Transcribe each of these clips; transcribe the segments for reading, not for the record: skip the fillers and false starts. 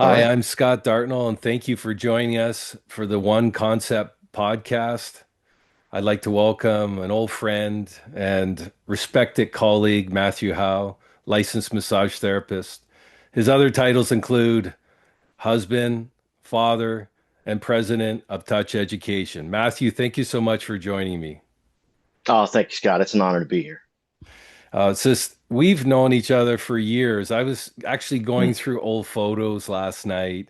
All Hi, right. I'm Scott Dartnall, and thank you for joining us for the One Concept podcast. I'd like to welcome an old friend and respected colleague, Matthew Howe, licensed massage therapist. His other titles include husband, father, and president of Touch Education. Matthew, thank you so much for joining me. Oh, thank you, Scott. It's an honor to be here. It's just we've known each other for years. I was actually Mm, going through old photos last night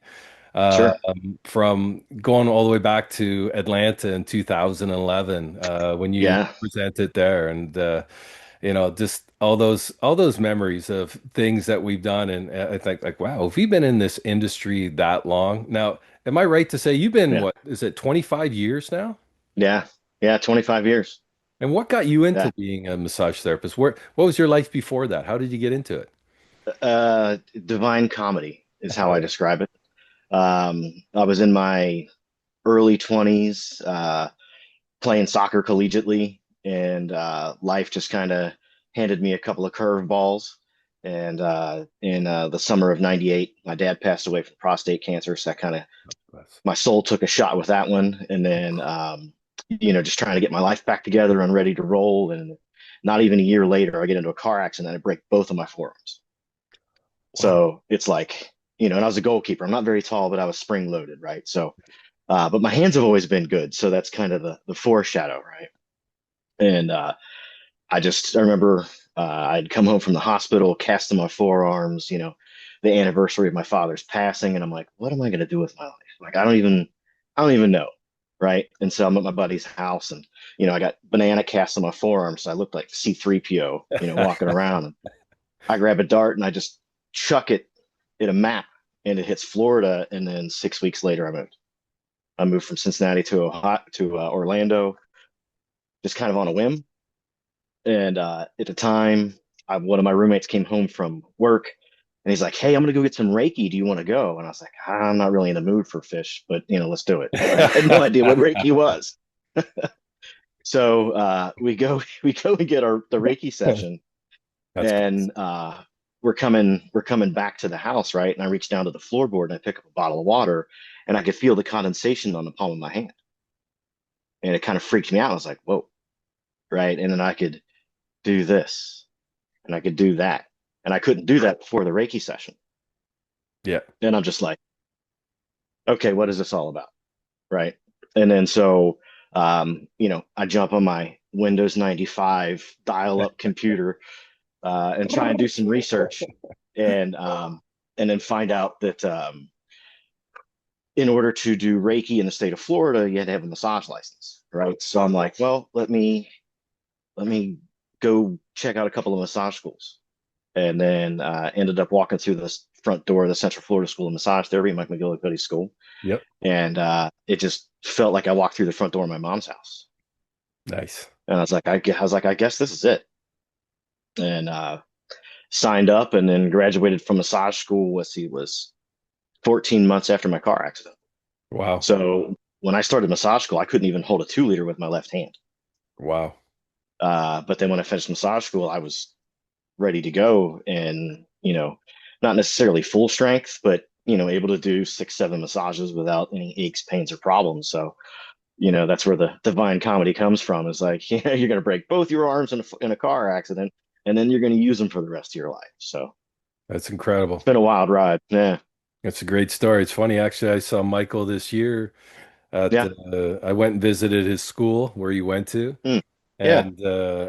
sure. from going all the way back to Atlanta in 2011 when you Yeah. presented there, and just all those memories of things that we've done, and I think like, wow, have we been in this industry that long? Now, am I right to say you've been Yeah. what is it, 25 years now? Yeah. Yeah. 25 years. And what got you Yeah. into being a massage therapist? What was your life before that? How did you get into it? Divine comedy is how I describe it. I was in my early 20s, playing soccer collegiately, and life just kind of handed me a couple of curveballs. And in the summer of '98, my dad passed away from prostate cancer. So that kind of my soul took a shot with that one. And then, just trying to get my life back together and ready to roll. And not even a year later, I get into a car accident. I break both of my forearms. Wow. So it's like, and I was a goalkeeper. I'm not very tall, but I was spring loaded, right? So, but my hands have always been good. So that's kind of the foreshadow, right? And I remember I'd come home from the hospital, casting my forearms, the anniversary of my father's passing, and I'm like, what am I going to do with my life? Like, I don't even know, right? And so I'm at my buddy's house, and I got banana casts on my forearms, so I looked like C-3PO, walking around. And I grab a dart and I just chuck it at a map, and it hits Florida. And then 6 weeks later, I moved. I moved from Cincinnati to Orlando, just kind of on a whim. And at the time, one of my roommates came home from work and he's like, "Hey, I'm gonna go get some Reiki. Do you want to go?" And I was like, "I'm not really in the mood for fish, but let's do it." Right? I had no idea what Reiki was. So we go and get the Reiki session, That's and we're coming back to the house, right? And I reach down to the floorboard and I pick up a bottle of water, and I could feel the condensation on the palm of my hand, and it kind of freaked me out. I was like, "Whoa!" Right? And then I could do this, and I could do that. And I couldn't do that before the Reiki session. yeah. And I'm just like, okay, what is this all about? Right. And then so, I jump on my Windows 95 dial up computer and try and do some research, and then find out that in order to do Reiki in the state of Florida, you had to have a massage license. Right. So I'm like, well, let me go check out a couple of massage schools, and then ended up walking through the front door of the Central Florida School of Massage Therapy, Mike McGillicuddy School, Yep. and it just felt like I walked through the front door of my mom's house, Nice. and I was like, I guess this is it, and signed up, and then graduated from massage school. Let's see, was 14 months after my car accident. Wow. So when I started massage school, I couldn't even hold a 2 liter with my left hand. Wow. But then when I finished massage school, I was ready to go, and not necessarily full strength, but able to do 6 7 massages without any aches, pains, or problems. So that's where the divine comedy comes from, is like, you're going to break both your arms in a car accident, and then you're going to use them for the rest of your life. So That's it's incredible. been a wild ride. Yeah. That's a great story. It's funny, actually. I saw Michael this year at Yeah. I went and visited his school where he went to. Mm. Yeah. And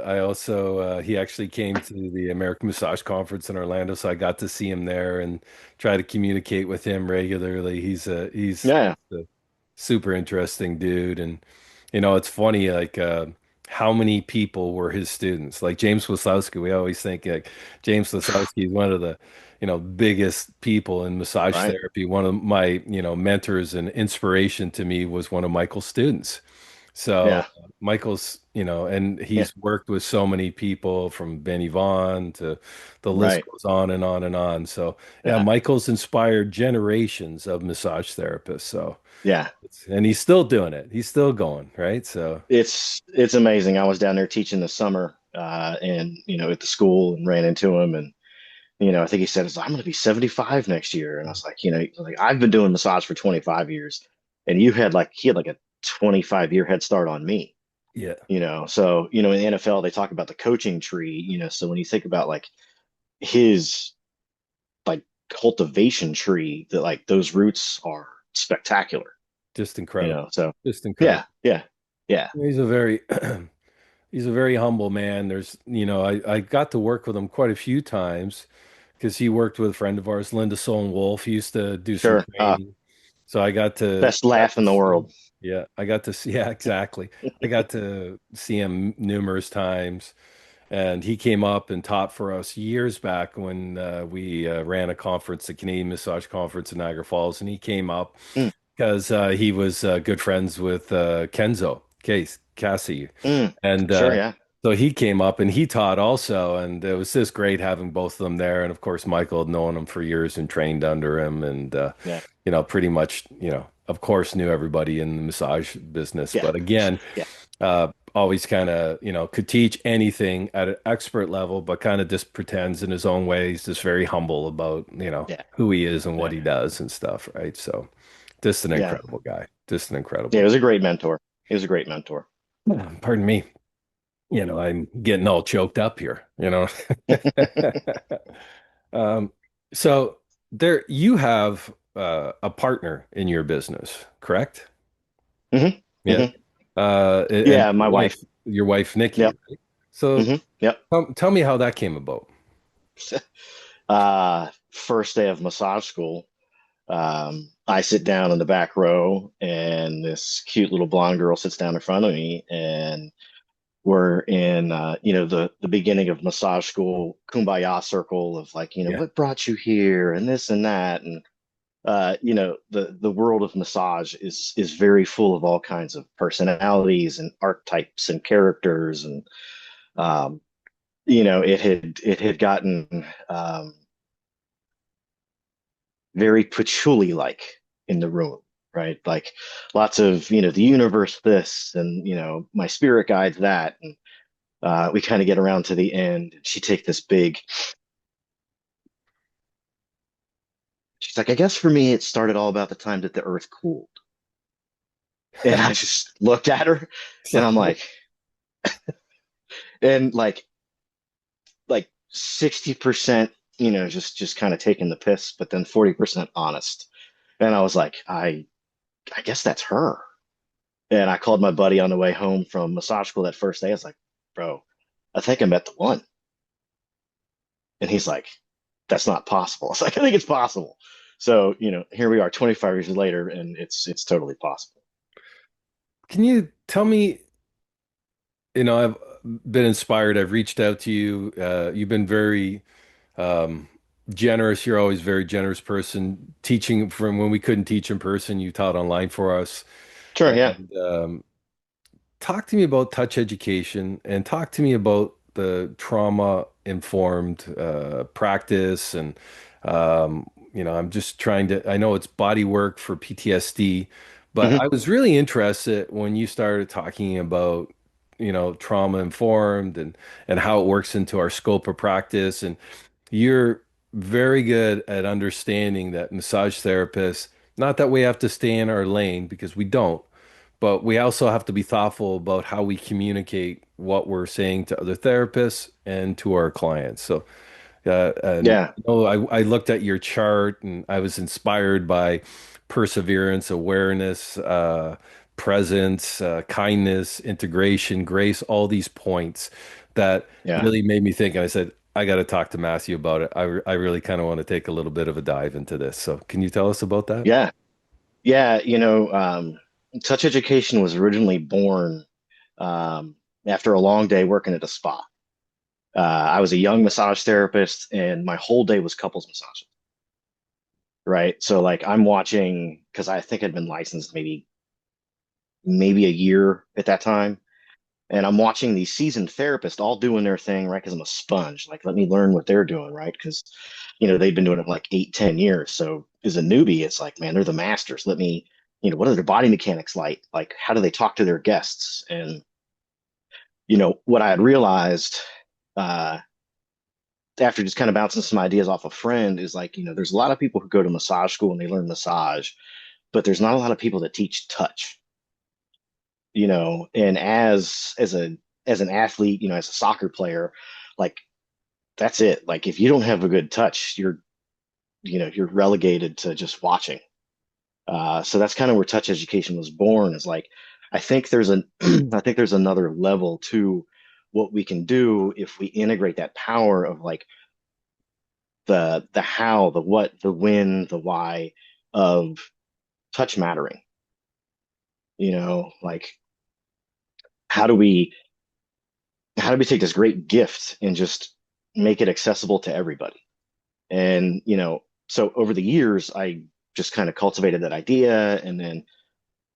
I also he actually came to the American Massage Conference in Orlando, so I got to see him there and try to communicate with him regularly. He's Yeah. a super interesting dude, and it's funny like how many people were his students. Like James Wasowski, we always think like James Wasowski is one of the biggest people in massage Right. therapy. One of my mentors and inspiration to me was one of Michael's students. So Yeah. Michael's, and Yeah. he's worked with so many people from Benny Vaughn to the list Right. goes on and on and on. So yeah, Yeah. Michael's inspired generations of massage therapists. So Yeah. and he's still doing it. He's still going, right? So It's amazing. I was down there teaching this summer, and at the school, and ran into him, and I think he said, I'm going to be 75 next year. And I was like, like I've been doing massage for 25 years and he had like a 25-year head start on me, Yeah, So, in the NFL, they talk about the coaching tree, so when you think about like his like cultivation tree, that like those roots are spectacular, just incredible. So Just yeah, incredible. yeah, yeah, He's a very he's a very humble man. I got to work with him quite a few times because he worked with a friend of ours, Linda Solon Wolf. He used to do some sure. training. So Best I got laugh to in the see, world. yeah, I got to see, yeah, exactly. I got to see him numerous times. And he came up and taught for us years back when we ran a conference, the Canadian Massage Conference in Niagara Falls. And he came up Mm, because he was good friends with Kenzo Cassie, mm, and sure, yeah, so he came up and he taught also, and it was just great having both of them there. And of course, Michael had known him for years and trained under him, and yeah, pretty much, of course, knew everybody in the massage business. yeah, But again, yeah, always kind of, could teach anything at an expert level, but kind of just pretends in his own ways, just very humble about, yeah, who he is and what yeah, he does and stuff, right? So just an yeah. incredible guy, just an Yeah, he incredible was a great mentor. He was a great mentor. Pardon me. I'm getting all choked up here. Um, so there you have a partner in your business, correct? Hmm. Yeah. Hmm. And Yeah, my wife. your wife Nikki, Yep. right? So Hmm. Yep. tell me how that came about. First day of massage school. I sit down in the back row, and this cute little blonde girl sits down in front of me, and we're in, the beginning of massage school, kumbaya circle of like, Yeah. what brought you here, and this and that, and the world of massage is very full of all kinds of personalities and archetypes and characters, and um, it had gotten very patchouli like in the room, right? Like lots of, the universe this, and my spirit guides that, and we kind of get around to the end. And she take this big. She's like, I guess for me, it started all about the time that the earth cooled. And I just looked at her, and I'm like, and like 60%, just kind of taking the piss, but then 40% honest. And I was like, I guess that's her. And I called my buddy on the way home from massage school that first day. I was like, bro, I think I met the one. And he's like, that's not possible. I was like, I think it's possible. So, here we are 25 years later, and it's totally possible. Can you tell me, I've been inspired. I've reached out to you. You've been very um, generous. You're always a very generous person. Teaching from when we couldn't teach in person, you taught online for us. Sure, yeah. And talk to me about touch education and talk to me about the trauma informed practice. And, I'm just trying to, I know it's body work for PTSD, but Hmm. I was really interested when you started talking about, trauma informed and how it works into our scope of practice. And you're very good at understanding that massage therapists, not that we have to stay in our lane because we don't, but we also have to be thoughtful about how we communicate what we're saying to other therapists and to our clients. So, and Yeah, I looked at your chart and I was inspired by perseverance, awareness, presence, kindness, integration, grace, all these points that yeah, really made me think. And I said, I got to talk to Matthew about it. I really kind of want to take a little bit of a dive into this. So, can you tell us about that? yeah, yeah. Touch education was originally born after a long day working at a spa. I was a young massage therapist, and my whole day was couples massage, right? So like I'm watching because I think I'd been licensed maybe a year at that time. And I'm watching these seasoned therapists all doing their thing, right? Because I'm a sponge. Like, let me learn what they're doing, right? Because, they've been doing it for like 8, 10 years. So as a newbie, it's like, man, they're the masters. Let me, what are their body mechanics like? Like, how do they talk to their guests? And, what I had realized, uh, after just kind of bouncing some ideas off a friend is like, there's a lot of people who go to massage school and they learn massage, but there's not a lot of people that teach touch, and as an athlete, as a soccer player, like that's it. Like if you don't have a good touch, you're relegated to just watching. So that's kind of where touch education was born, is like I think there's an I think there's another level to what we can do if we integrate that power of like the how, the what, the when, the why of touch mattering. Like how do we how do we take this great gift and just make it accessible to everybody? And so over the years, I just kind of cultivated that idea, and then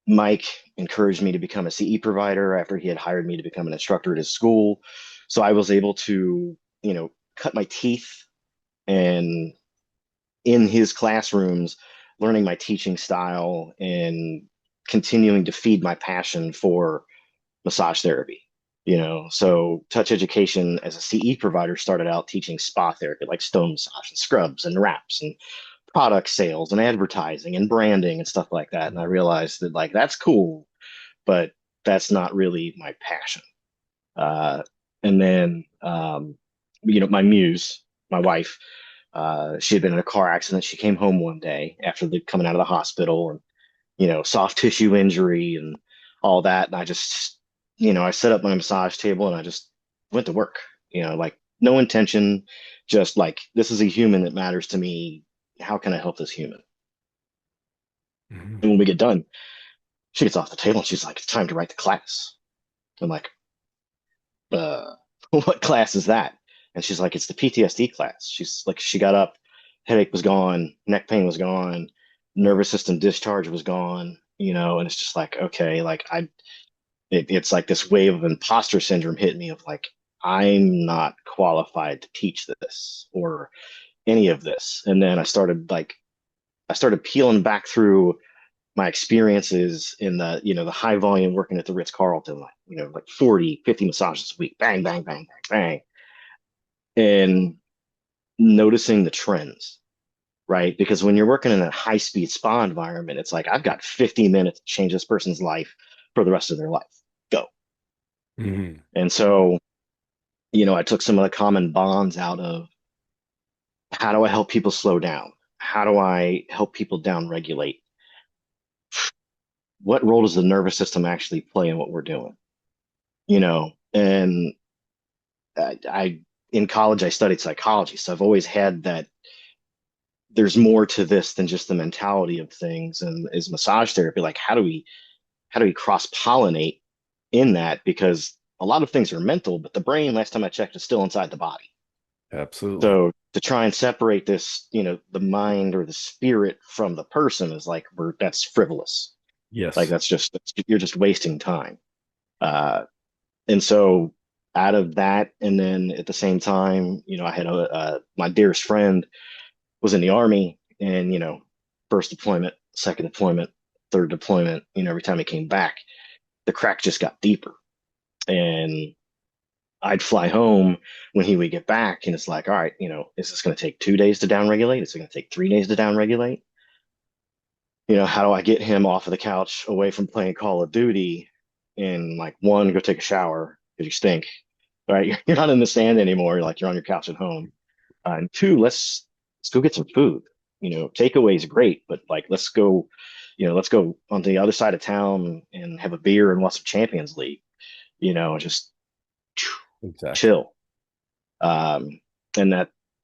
Mike encouraged me to become a CE provider after he had hired me to become an instructor at his school. So I was able to, cut my teeth and in his classrooms, learning my teaching style and continuing to feed my passion for massage therapy. So touch education as a CE provider started out teaching spa therapy, like stone massage and scrubs and wraps and product sales and advertising and branding and stuff like that. And I realized that like that's cool, but that's not really my passion. Uh, and then, my muse, my wife, she had been in a car accident. She came home one day after coming out of the hospital, and, soft tissue injury and all that. And I just, I set up my massage table and I just went to work, like no intention, just like, this is a human that matters to me. How can I help this human? Mhm. And when we get done, she gets off the table and she's like, it's time to write the class. I'm like, uh, what class is that? And she's like, it's the PTSD class. She's like, she got up, headache was gone, neck pain was gone, nervous system discharge was gone, and it's just like, okay, like it's like this wave of imposter syndrome hit me of like, I'm not qualified to teach this or any of this. And then I started peeling back through my experiences in the high volume working at the Ritz-Carlton, like, like 40, 50 massages a week, bang, bang, bang, bang, bang, and noticing the trends, right? Because when you're working in a high speed spa environment, it's like, I've got 50 minutes to change this person's life for the rest of their life. Go. Mhm. And so, I took some of the common bonds out of how do I help people slow down? How do I help people down regulate? What role does the nervous system actually play in what we're doing? And I in college I studied psychology, so I've always had that there's more to this than just the mentality of things. And is massage therapy like how do we cross pollinate in that? Because a lot of things are mental, but the brain, last time I checked, is still inside the body. Absolutely. So to try and separate this, the mind or the spirit from the person is like that's frivolous. Like Yes. you're just wasting time. Uh, And so out of that, and then at the same time, I had my dearest friend was in the army, and first deployment, second deployment, third deployment, every time he came back, the crack just got deeper. And I'd fly home when he would get back, and it's like, all right, is this going to take 2 days to downregulate? Is it going to take 3 days to downregulate? How do I get him off of the couch away from playing Call of Duty and like one, go take a shower because you stink, right? You're not in the sand anymore. Like you're on your couch at home. And two, let's go get some food. Takeaway is great, but like let's go on the other side of town and have a beer and watch some Champions League. Just Exactly. chill. Um, and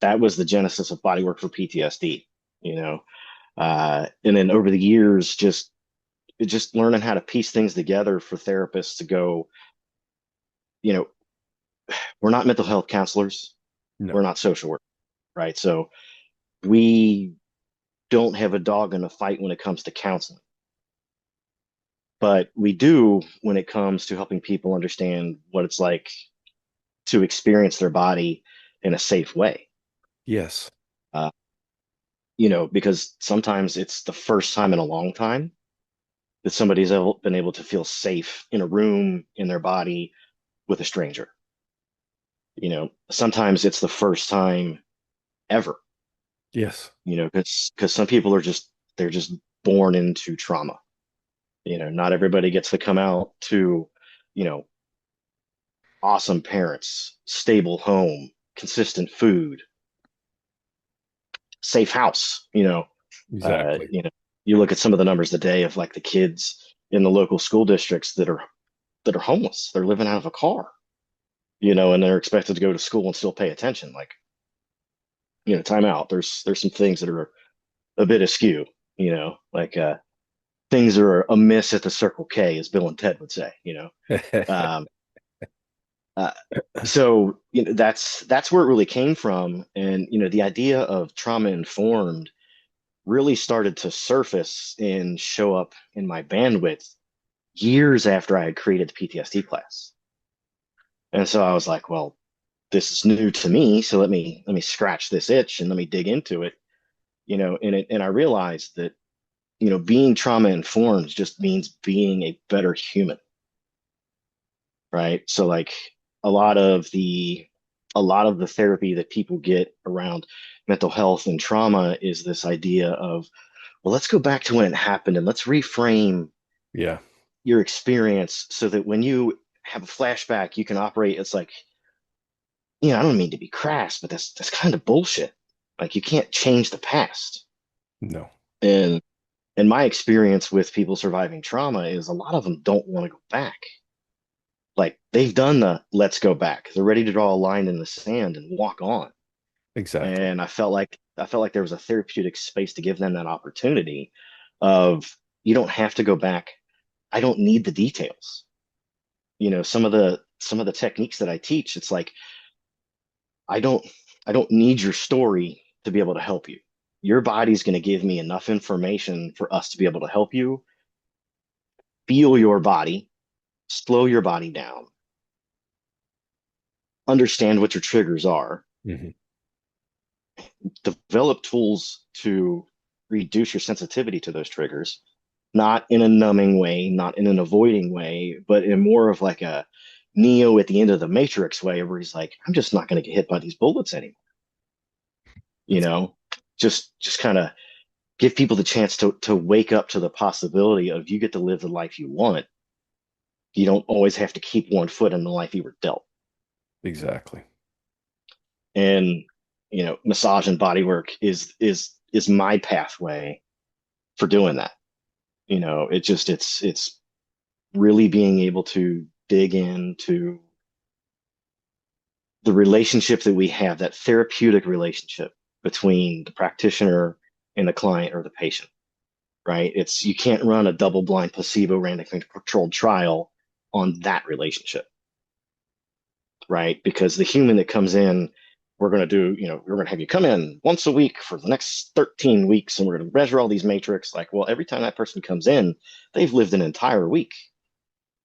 that was the genesis of Bodywork for PTSD. You know, and then over the years, just learning how to piece things together for therapists to go. You know, we're not mental health counselors. We're No. not social work, right? So we don't have a dog in the fight when it comes to counseling, but we do when it comes to helping people understand what it's like to experience their body in a safe way. Yes. Uh, because sometimes it's the first time in a long time that somebody's been able to feel safe in a room in their body with a stranger. Sometimes it's the first time ever, Yes. because some people they're just born into trauma. Not everybody gets to come out to, you know, awesome parents, stable home, consistent food, safe house. Uh, Exactly. you know, you look at some of the numbers today of like the kids in the local school districts that are homeless. They're living out of a car, and they're expected to go to school and still pay attention. Like, time out. There's some things that are a bit askew, like things are amiss at the Circle K, as Bill and Ted would say. Um, uh, so that's where it really came from, and the idea of trauma informed really started to surface and show up in my bandwidth years after I had created the PTSD class. And so I was like, well, this is new to me, so let me scratch this itch and let me dig into it, and I realized that, being trauma informed just means being a better human, right? So like a lot of the a lot of the therapy that people get around mental health and trauma is this idea of, well, let's go back to when it happened and let's reframe Yeah. your experience so that when you have a flashback, you can operate. It's like, I don't mean to be crass, but that's kind of bullshit. Like you can't change the past. No. And my experience with people surviving trauma is a lot of them don't want to go back. Like they've done the let's go back. They're ready to draw a line in the sand and walk on. Exactly. And I felt like there was a therapeutic space to give them that opportunity of, you don't have to go back. I don't need the details. Some of the techniques that I teach, it's like I don't I don't need your story to be able to help you. Your body's going to give me enough information for us to be able to help you feel your body, slow your body down, understand what your triggers are, Hmm. develop tools to reduce your sensitivity to those triggers, not in a numbing way, not in an avoiding way, but in more of like a Neo at the end of the Matrix way, where he's like, I'm just not going to get hit by these bullets anymore. You That's know, just kind of give people the chance to wake up to the possibility of, you get to live the life you want. You don't always have to keep one foot in the life you were dealt. exactly. And massage and body work is my pathway for doing that. It's really being able to dig into the relationship that we have, that therapeutic relationship between the practitioner and the client or the patient, right? You can't run a double blind placebo randomly controlled trial on that relationship, right? Because the human that comes in, we're going to have you come in once a week for the next 13 weeks and we're going to measure all these matrix. Like, well, every time that person comes in, they've lived an entire week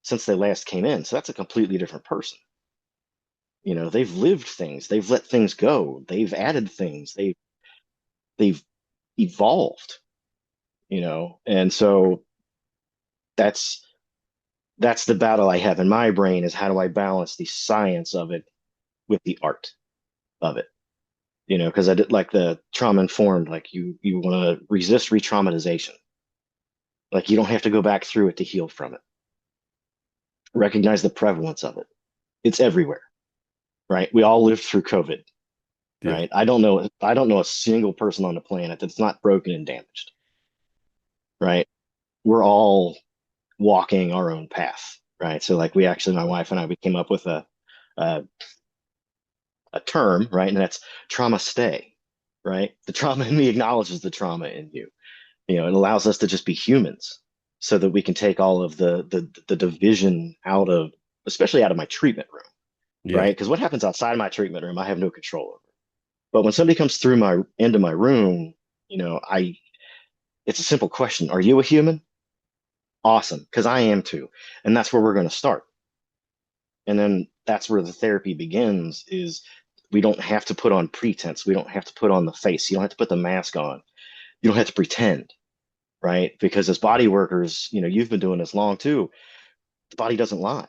since they last came in. So that's a completely different person. They've lived things, they've let things go, they've added things, they've evolved, and so that's that's the battle I have in my brain, is how do I balance the science of it with the art of it? Because I did like the trauma informed, like you want to resist re-traumatization. Like you don't have to go back through it to heal from it. Recognize the prevalence of it. It's everywhere, right? We all lived through COVID, Yeah. right? I don't know a single person on the planet that's not broken and damaged, right? We're all walking our own path, right? So like my wife and I, we came up with a, a term, right? And that's trauma stay, right? The trauma in me acknowledges the trauma in you. It allows us to just be humans so that we can take all of the division out of, especially out of my treatment room, Yeah. right? Because what happens outside of my treatment room, I have no control over. But when somebody comes through my into my room, I it's a simple question. Are you a human? Awesome, because I am too. And that's where we're going to start. And then that's where the therapy begins, is we don't have to put on pretense. We don't have to put on the face. You don't have to put the mask on. You don't have to pretend, right? Because as body workers, you've been doing this long too. The body doesn't lie.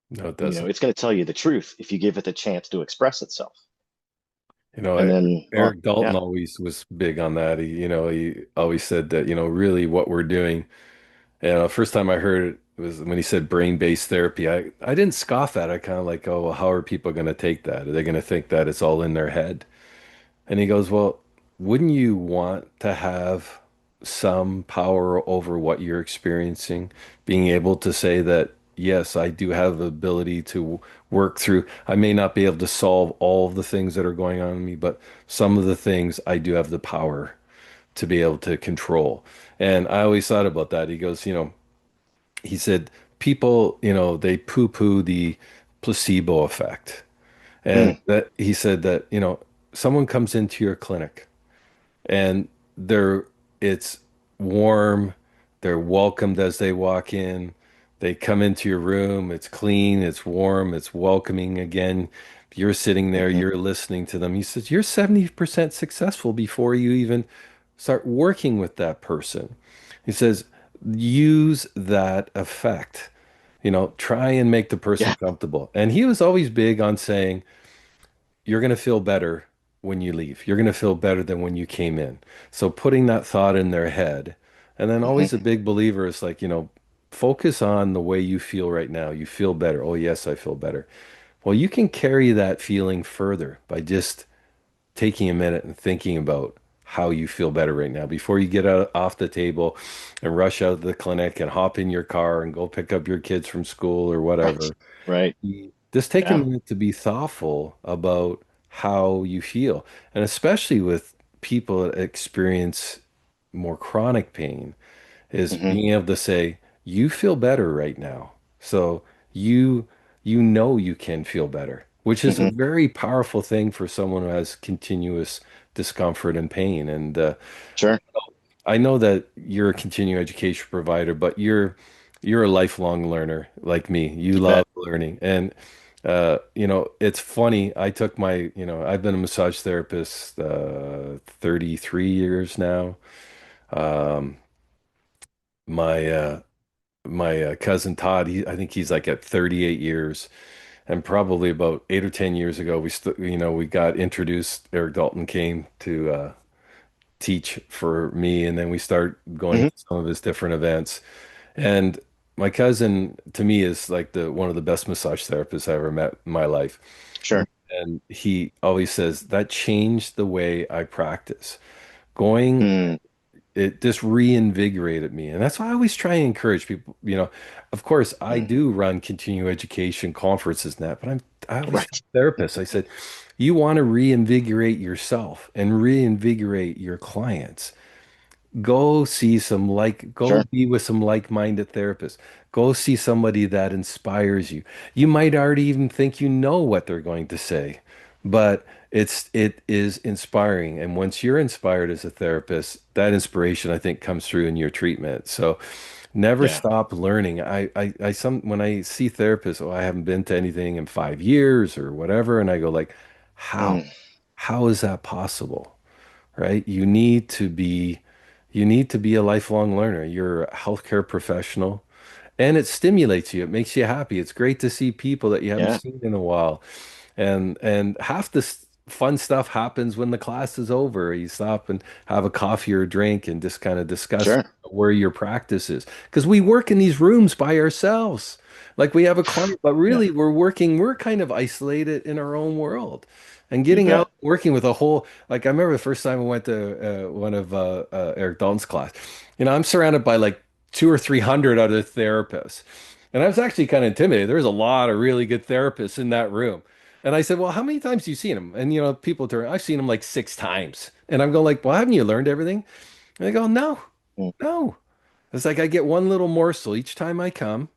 No. No, it You know, doesn't. it's going to tell you the truth if you give it the chance to express itself. You know, And then, well, Eric Dalton yeah. always was big on that. He always said that, really what we're doing. And the first time I heard it was when he said brain-based therapy. I didn't scoff at it. I kind of like, oh, well, how are people going to take that? Are they going to think that it's all in their head? And he goes, well, wouldn't you want to have some power over what you're experiencing? Being able to say that, yes, I do have the ability to work through. I may not be able to solve all of the things that are going on in me, but some of the things I do have the power to be able to control. And I always thought about that. He goes, he said, people, they poo-poo the placebo effect. And Mm, that he said that, someone comes into your clinic and they're it's warm, they're welcomed as they walk in. They come into your room, it's clean, it's warm, it's welcoming again. You're sitting there, hmm you're listening to them. He says you're 70% successful before you even start working with that person. He says use that effect. Try and make the person yeah. comfortable. And he was always big on saying, you're going to feel better when you leave. You're going to feel better than when you came in. So putting that thought in their head. And then always a hmm big believer is like, focus on the way you feel right now. You feel better. Oh, yes, I feel better. Well, you can carry that feeling further by just taking a minute and thinking about how you feel better right now before you get out off the table and rush out of the clinic and hop in your car and go pick up your kids from school or Right. whatever. Right. Just take a Yeah. minute to be thoughtful about how you feel. And especially with people that experience more chronic pain, is hmm being able to say, you feel better right now. So you you know you can feel better, which is a hmm very powerful thing for someone who has continuous discomfort and pain. And Sure. I know that you're a continuing education provider, but you're a lifelong learner like me. You You love bet. learning. And it's funny. I've been a massage therapist 33 years now. Um, my my cousin Todd, I think he's like at 38 years. And probably about 8 or 10 years ago, we got introduced. Eric Dalton came to teach for me, and then we start going hmm to some of his different events. And my cousin, to me, is like the one of the best massage therapists I ever met in my life. Sure. And he always says that changed the way I practice. Going, Mm, it just reinvigorated me. And that's why I always try and encourage people. Of course, I mm. do run continuing education conferences and that, but I always tell Right. therapists, I said, you want to reinvigorate yourself and reinvigorate your clients. Go Sure. be with some like-minded therapists. Go see somebody that inspires you. You might already even think you know what they're going to say, but it is inspiring. And once you're inspired as a therapist, that inspiration, I think, comes through in your treatment. So never Yeah. stop learning. When I see therapists, oh, I haven't been to anything in 5 years or whatever, and I go like, how? Mm, How is that possible? Right? You need to be a lifelong learner. You're a healthcare professional and it stimulates you. It makes you happy. It's great to see people that you haven't yeah. seen in a while. And half this fun stuff happens when the class is over. You stop and have a coffee or a drink and just kind of discuss Sure. where your practice is. Because we work in these rooms by ourselves. Like we have a client, but Yeah. really we're kind of isolated in our own world. And You getting out, bet. working with a whole, like I remember the first time I went to one of Eric Dalton's class. I'm surrounded by like 200 or 300 other therapists. And I was actually kind of intimidated. There was a lot of really good therapists in that room. And I said, well, how many times have you seen him? And people turn, I've seen him like 6 times. And I'm going like, well, haven't you learned everything? And they go, no, Mm, no. It's like I get one little morsel each time I come,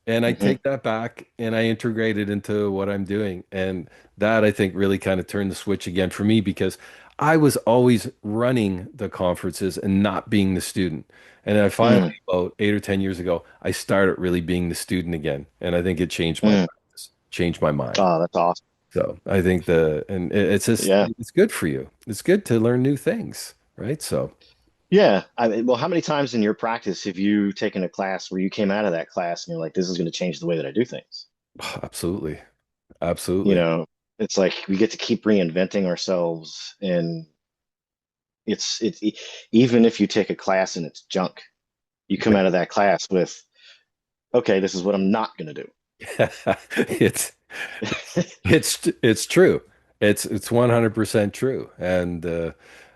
and I hmm take that back and I integrate it into what I'm doing. And that I think really kind of turned the switch again for me because I was always running the conferences and not being the student. And I finally, mm, about 8 or 10 years ago, I started really being the student again. And I think it changed my mm. practice, changed my mind. Oh, that's awesome. So I think it's just, Yeah. it's good for you. It's good to learn new things, right? So, Yeah. Well, how many times in your practice have you taken a class where you came out of that class and you're like, this is going to change the way that I do things? Absolutely. You Absolutely. know, it's like we get to keep reinventing ourselves, and it's even if you take a class and it's junk, you come Yeah. out of that class with, okay, this is what I'm not going to It's do. it's true. It's 100% true. And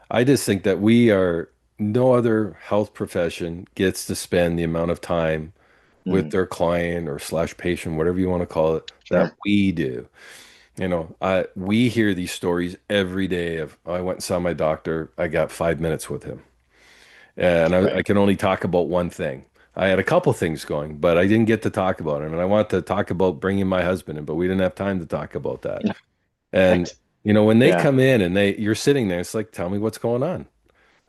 I just think that we are no other health profession gets to spend the amount of time with Mm, their client or slash patient, whatever you want to call it, that sure. we do. We hear these stories every day of, "Oh, I went and saw my doctor. I got 5 minutes with him. And I Right. can only talk about one thing. I had a couple things going, but I didn't get to talk about him. And I want to talk about bringing my husband in, but we didn't have time to talk about that. Yeah. And Right. when they Yeah. come in and you're sitting there, it's like, tell me what's going on.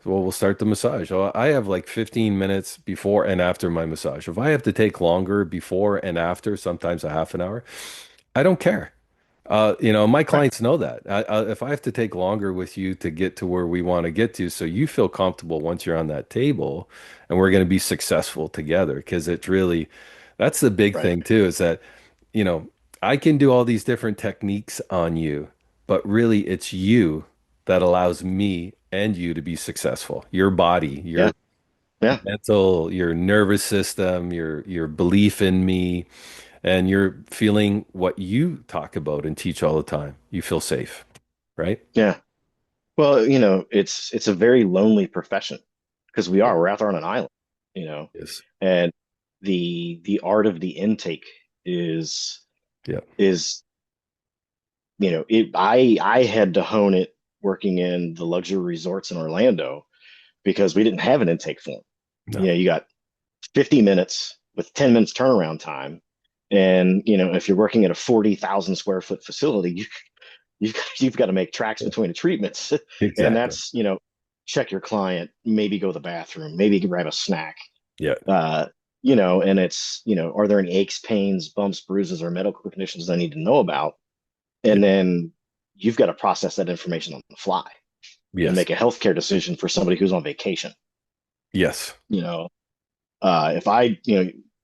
Well, we'll start the massage. Well, I have like 15 minutes before and after my massage. If I have to take longer before and after, sometimes a half an hour, I don't care. My Right. clients know that. If I have to take longer with you to get to where we want to get to, so you feel comfortable once you're on that table, and we're going to be successful together, because that's the big Right. thing too, is that, you know, I can do all these different techniques on you, but really it's you that allows me and you to be successful. Your body, Yeah. your Yeah. mental, your nervous system, your belief in me, and you're feeling what you talk about and teach all the time. You feel safe, right? Yeah. Well, it's a very lonely profession because Yeah. we're out there on an island, you know, Yes. and the art of the intake is Yeah. is I had to hone it working in the luxury resorts in Orlando because we didn't have an intake form. No. You got 50 minutes with 10 minutes turnaround time. And, if you're working at a 40,000 square foot facility, you've got to make tracks Yeah. between the treatments. And Exactly. that's, check your client, maybe go to the bathroom, maybe grab a snack. Yeah. Uh, and it's, are there any aches, pains, bumps, bruises, or medical conditions I need to know about? Yeah. And then you've got to process that information on the fly and Yes. make a healthcare decision for somebody who's on vacation. Yes. You know, if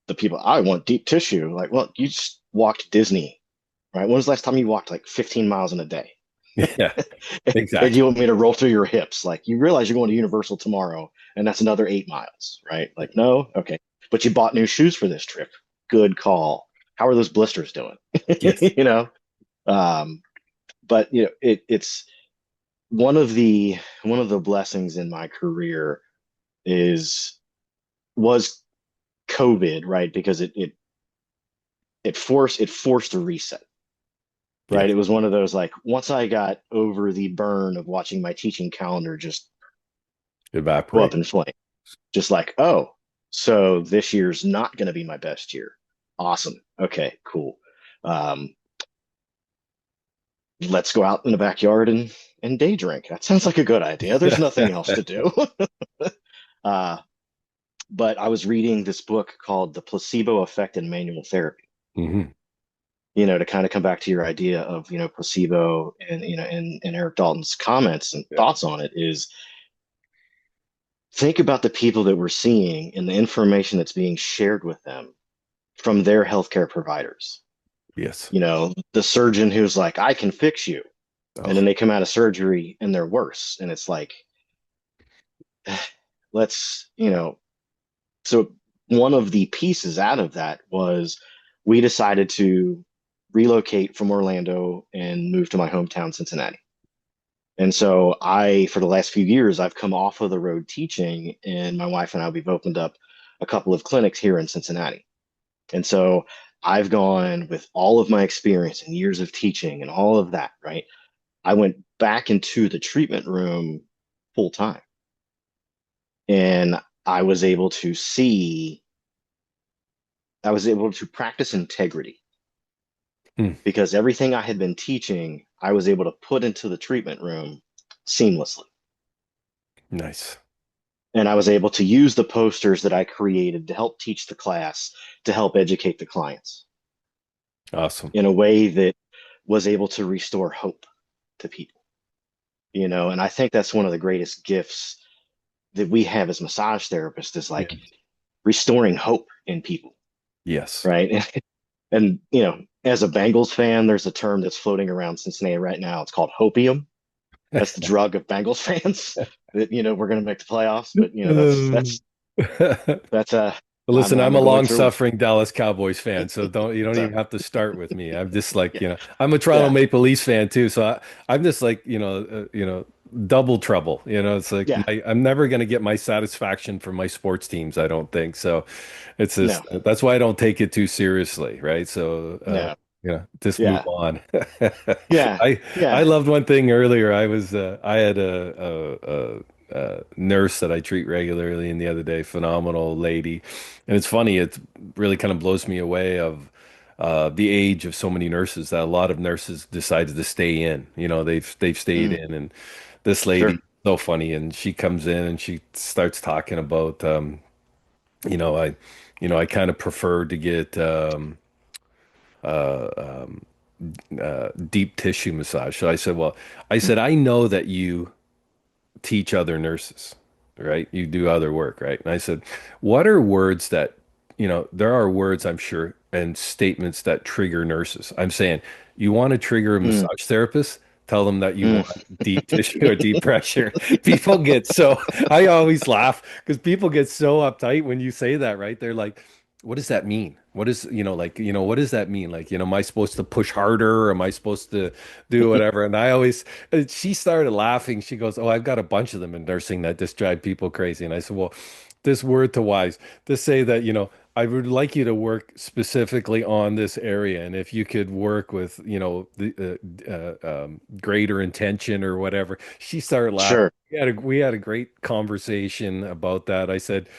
the people I want deep tissue, like, well, you just walked Disney, right? When was the last time you walked like 15 miles in a day? Yeah. And Exactly. you want me to roll through your hips? Like, you realize you're going to Universal tomorrow, and that's another 8 miles, right? Like, no, okay, but you bought new shoes for this trip. Good call. How are those blisters doing? Yes. you know, um, but it's one of the blessings in my career is was COVID, right? Because it forced a reset, right? Yes. It was one of those, like, once I got over the burn of watching my teaching calendar just go up Evaporate. in flames, just like, oh, so this year's not going to be my best year. Awesome. Okay, cool. Um, let's go out in the backyard and day drink. That sounds like a good idea. There's nothing else to do. uh, but I was reading this book called The Placebo Effect in Manual Therapy. Hmm. To kind of come back to your idea of, placebo, and, and Eric Dalton's comments and Yeah. thoughts on it is, think about the people that we're seeing and the information that's being shared with them from their healthcare providers. Yes. The surgeon who's like, I can fix you. And then Oh, they come out of surgery and they're worse. And it's like, let's, so one of the pieces out of that was we decided to relocate from Orlando and move to my hometown, Cincinnati. And so for the last few years, I've come off of the road teaching, and my wife and I, we've opened up a couple of clinics here in Cincinnati. And so I've gone with all of my experience and years of teaching and all of that, right? I went back into the treatment room full time, and I was able to see, I was able to practice integrity hmm. because everything I had been teaching, I was able to put into the treatment room seamlessly. Nice. And I was able to use the posters that I created to help teach the class, to help educate the clients Awesome. in a way that was able to restore hope to people. And I think that's one of the greatest gifts that we have as massage therapists, is Yeah. like restoring hope in people, Yes. right? And as a Bengals fan, there's a term that's floating around Cincinnati right now. It's called hopium. That's the drug of Bengals fans. That we're going to make the playoffs, but that's Uh, that's Listen, I'm I'm a going through it. long-suffering Dallas Cowboys fan, so you don't So even have to start with me. I'm just like, yeah, I'm a Toronto yeah, Maple Leafs fan too, so I'm just like, double trouble. It's like yeah. I'm never going to get my satisfaction from my sports teams, I don't think. So it's No, just that's why I don't take it too seriously, right? So no, just move yeah, on. yeah, I yeah. I loved one thing earlier. I had nurse that I treat regularly, and the other day, phenomenal lady. And it's funny, it really kind of blows me away of the age of so many nurses that a lot of nurses decided to stay in. They've stayed Mm, in, and this lady, sure, so funny, and she comes in and she starts talking about, you know, I, I kind of prefer to get uh, um, deep tissue massage. So I said, well, mm, I know that you teach other nurses, right? You do other work, right? And I said, what are words that, there are words I'm sure and statements that trigger nurses. I'm saying, you want to trigger a mm, massage therapist? Tell them that you mm. want deep tissue or deep pressure. People get so, I always laugh because people get so uptight when you say that, right? They're like, what does that mean? What is, what does that mean? Like, am I supposed to push harder? Or am I supposed to do whatever? And I always, she started laughing. She goes, "Oh, I've got a bunch of them in nursing that just drive people crazy." And I said, "Well, this word to wise to say that, I would like you to work specifically on this area, and if you could work with, the greater intention or whatever." She started laughing. Sure. We had a great conversation about that. I said,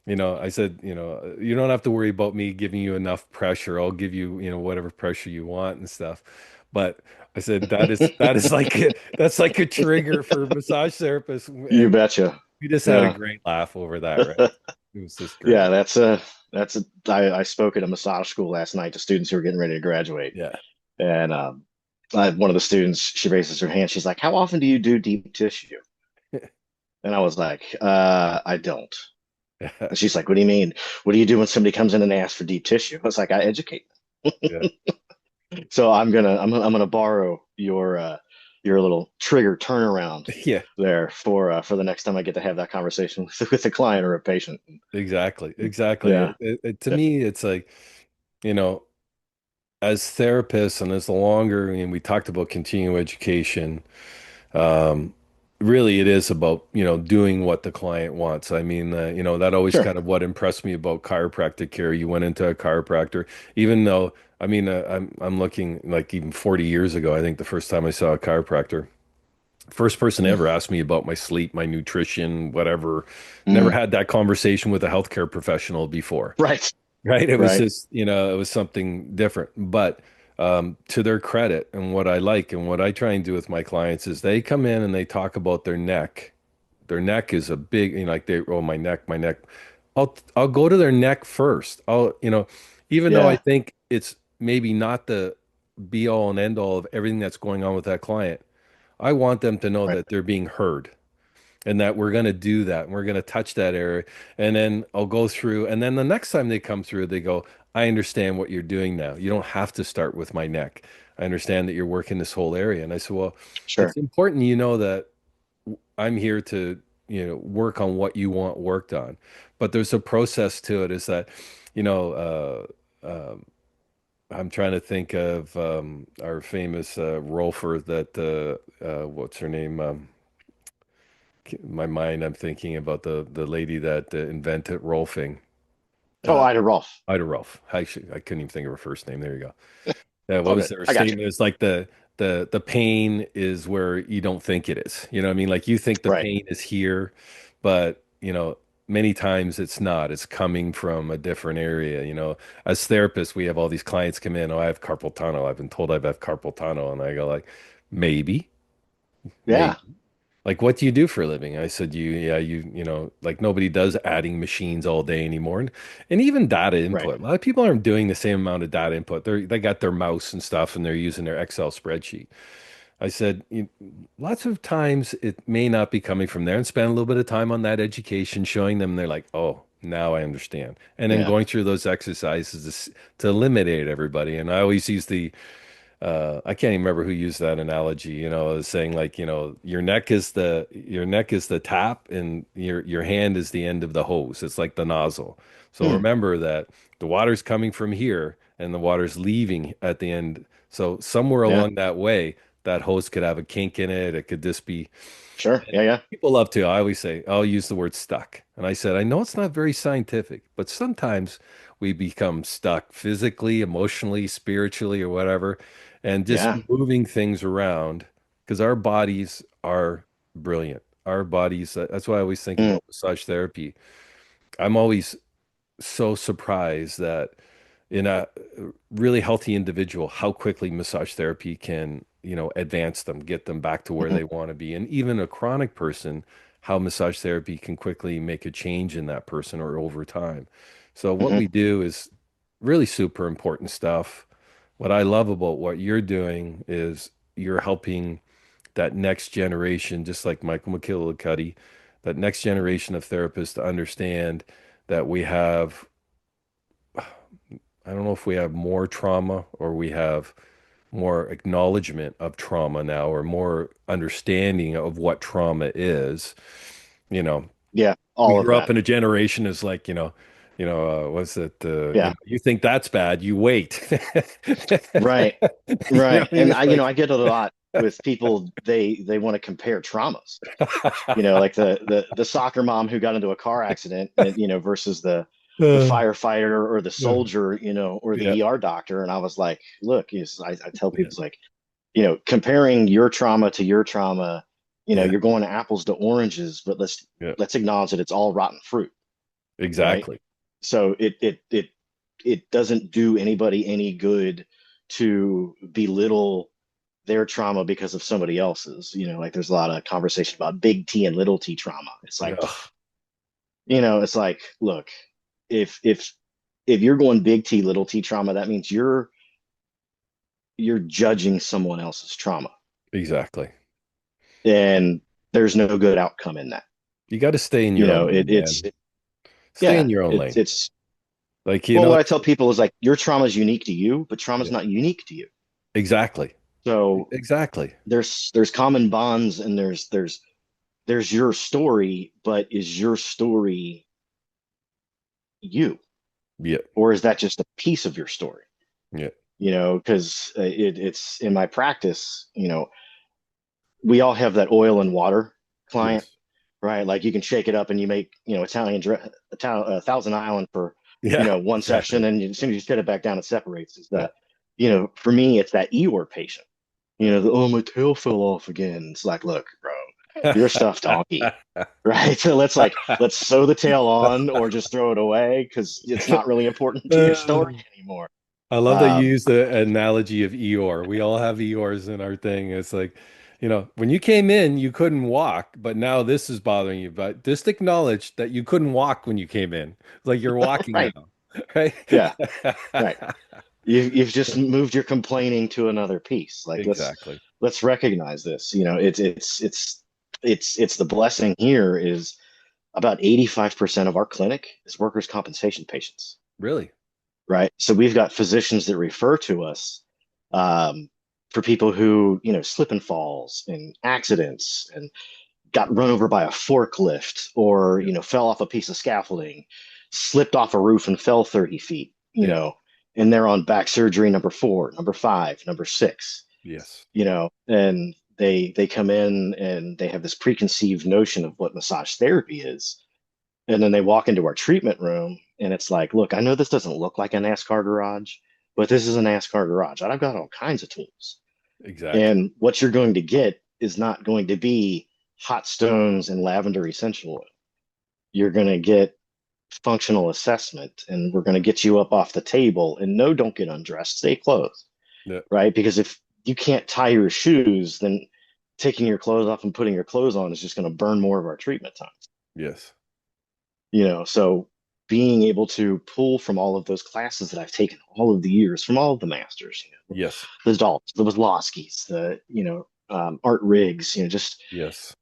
you don't have to worry about me giving you enough pressure. I'll give you, whatever pressure you want and stuff. But I said that is like that's like a trigger for massage therapists, You and betcha. we just had a Yeah. great laugh over that, right? It was just Yeah, great. I spoke at a massage school last night to students who were getting ready to graduate. Yeah. And one of the students, she raises her hand. She's like, "How often do you do deep tissue?" And I was like, I don't." And she's like, "What do you mean? What do you do when somebody comes in and they ask for deep tissue?" I was like, "I educate Yeah. them." So I'm gonna borrow your little trigger turnaround Yeah, there for the next time I get to have that conversation with a client or a patient. exactly. Exactly. Yeah, To me, it's like, you know, as therapists and as the longer, I mean, we talked about continuing education. Um, Really, it is about, doing what the client wants. I mean, that always sure. kind of what impressed me about chiropractic care. You went into a chiropractor, even though, I mean, I'm looking like even 40 years ago, I think the first time I saw a chiropractor, first person Mm, ever asked me about my sleep, my nutrition, whatever. Never mm. had that conversation with a healthcare professional before. Right, Right. It was right. just, it was something different. But to their credit, and what I like and what I try and do with my clients is they come in and they talk about their neck. Their neck is a big, like oh, my neck. I'll go to their neck first. Even though I Yeah, think it's maybe not the be all and end all of everything that's going on with that client, I want them to know right. that they're being heard and that we're going to do that and we're going to touch that area. And then I'll go through, and then the next time they come through, they go, I understand what you're doing now. You don't have to start with my neck. I understand that you're working this whole area. And I said, well, Sure. it's important that I'm here to, work on what you want worked on. But there's a process to it, is that, you know, I'm trying to think of our famous rolfer that, what's her name? My mind, I'm thinking about the lady that invented rolfing. Oh, Uh, Ida Rolf. Ida Rolf. I couldn't even think of her first name. There you go. What All was good. their I got you. statement? It's like the pain is where you don't think it is. You know what I mean? Like you think the Right. pain is here, but many times it's not. It's coming from a different area. As therapists, we have all these clients come in. Oh, I have carpal tunnel. I've been told I have carpal tunnel, and I go like, maybe, maybe. Yeah. Like, what do you do for a living? I said, yeah, like nobody does adding machines all day anymore. And even data Right. input. A lot of people aren't doing the same amount of data input. They got their mouse and stuff and they're using their Excel spreadsheet. I said, lots of times it may not be coming from there, and spend a little bit of time on that education, showing them. They're like, oh, Now I understand. And then Yeah. going through those exercises to eliminate everybody. And I always use I can't even remember who used that analogy, as saying like, your neck is the tap and your hand is the end of the hose. It's like the nozzle. So Hmm. remember that the water's coming from here and the water's leaving at the end. So somewhere Yeah. along that way, that hose could have a kink in it. It could just be Sure. and Yeah. Yeah. people love to. I always say, I'll use the word stuck. And I said, I know it's not very scientific, but sometimes we become stuck physically, emotionally, spiritually, or whatever, and just Yeah. moving things around because our bodies are brilliant. Our bodies, that's why I always think Mm. about massage therapy. I'm always so surprised that in a really healthy individual, how quickly massage therapy can, advance them, get them back to where Mhm. they want to be. And even a chronic person, how massage therapy can quickly make a change in that person or over time. So what Mhm. we do is really super important stuff. What I love about what you're doing is you're helping that next generation, just like Michael McKillicuddy, that next generation of therapists to understand that we have, I don't know if we have more trauma or we have more acknowledgement of trauma now or more understanding of what trauma is. You know, Yeah. we All of grew up that. in a generation is like, what's it? Yeah. You think that's bad, you wait. Right. You know Right. what I mean? And It's like, I get it a lot with people, they want to compare traumas. Like the soccer mom who got into a car accident and, versus the uh, firefighter or the yeah, soldier, or the yeah, ER doctor. And I was like, look, I tell people yeah, it's like, comparing your trauma to your trauma, yeah, you're going to apples to oranges, but yeah, let's acknowledge that it's all rotten fruit, right? exactly. So it doesn't do anybody any good to belittle their trauma because of somebody else's. Like there's a lot of conversation about big T and little T trauma. It's like, Ugh, it's like, look, if you're going big T, little T trauma, that means you're judging someone else's trauma. exactly. And there's no good outcome in that. You got to stay in your own lane, man. Stay in Yeah, your own lane. it's Like, well, what I tell people is like your trauma is unique to you, but trauma's yeah, not unique to you. exactly. So Exactly. there's common bonds and there's your story, but is your story you, Yeah. or is that just a piece of your story? Yeah. Because it's in my practice. We all have that oil and water client, Yes. right? Like you can shake it up and you make, Thousand Island for, Yeah. one session, Exactly. and as soon as you set it back down, it separates. Is Yeah. that, for me, it's that Eeyore patient. Oh, my tail fell off again. It's like, look, bro, you're a stuffed donkey, right? So let's sew the tail on or just throw it away because it's not really important to your Uh, story anymore. I love that you Um, use the analogy of Eeyore. We all have Eeyores in our thing. It's like, when you came in, you couldn't walk, but now this is bothering you. But just acknowledge that you couldn't walk when you came in. It's like you're walking right. now, right? Yeah. Right. You've just moved your complaining to another piece. Like Exactly. let's recognize this. It's the blessing here is about 85% of our clinic is workers' compensation patients, Really? right? So we've got physicians that refer to us um, for people who, slip and falls and accidents and got run over by a forklift or, Yeah. fell off a piece of scaffolding, slipped off a roof and fell 30 feet, Yeah. and they're on back surgery number 4, number 5, number 6, Yes. and they come in and they have this preconceived notion of what massage therapy is. And then they walk into our treatment room and it's like, look, I know this doesn't look like a NASCAR garage, but this is a NASCAR garage. And I've got all kinds of tools. Exactly. And what you're going to get is not going to be hot stones and lavender essential oil. You're going to get functional assessment and we're going to get you up off the table. And no, don't get undressed, stay clothed, Yeah. right? Because if you can't tie your shoes, then taking your clothes off and putting your clothes on is just going to burn more of our treatment time. Yes. So being able to pull from all of those classes that I've taken all of the years, from all of the masters, Yes. the Dalts, the Wazlowskis, Art Riggs, Yes.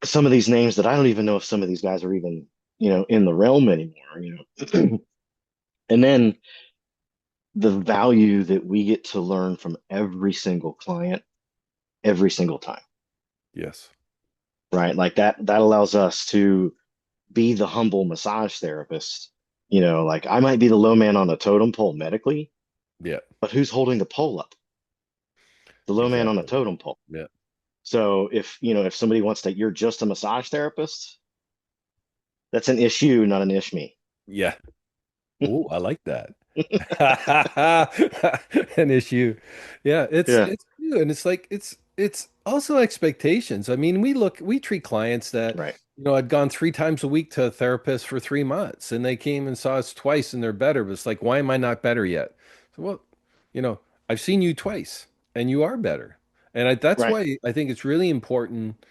some of these names that I don't even know if some of these guys are even in the realm anymore. And then the value that we get to learn from every single client every single time, Yes. right? Like that allows us to be the humble massage therapist. Like I might be the low man on the totem pole medically, Yeah. but who's holding the pole up? The low man on the Exactly. totem pole. Yeah. So if somebody wants that you're just a massage therapist, that's an issue, not an ish me. Yeah. Oh, I like that. An issue. Yeah, Yeah, it's true. And it's like it's also expectations. I mean, we treat clients that, right, I'd gone 3 times a week to a therapist for 3 months and they came and saw us twice and they're better. But it's like, why am I not better yet? So, well, you know, I've seen you twice and you are better. And that's right. why I think it's really important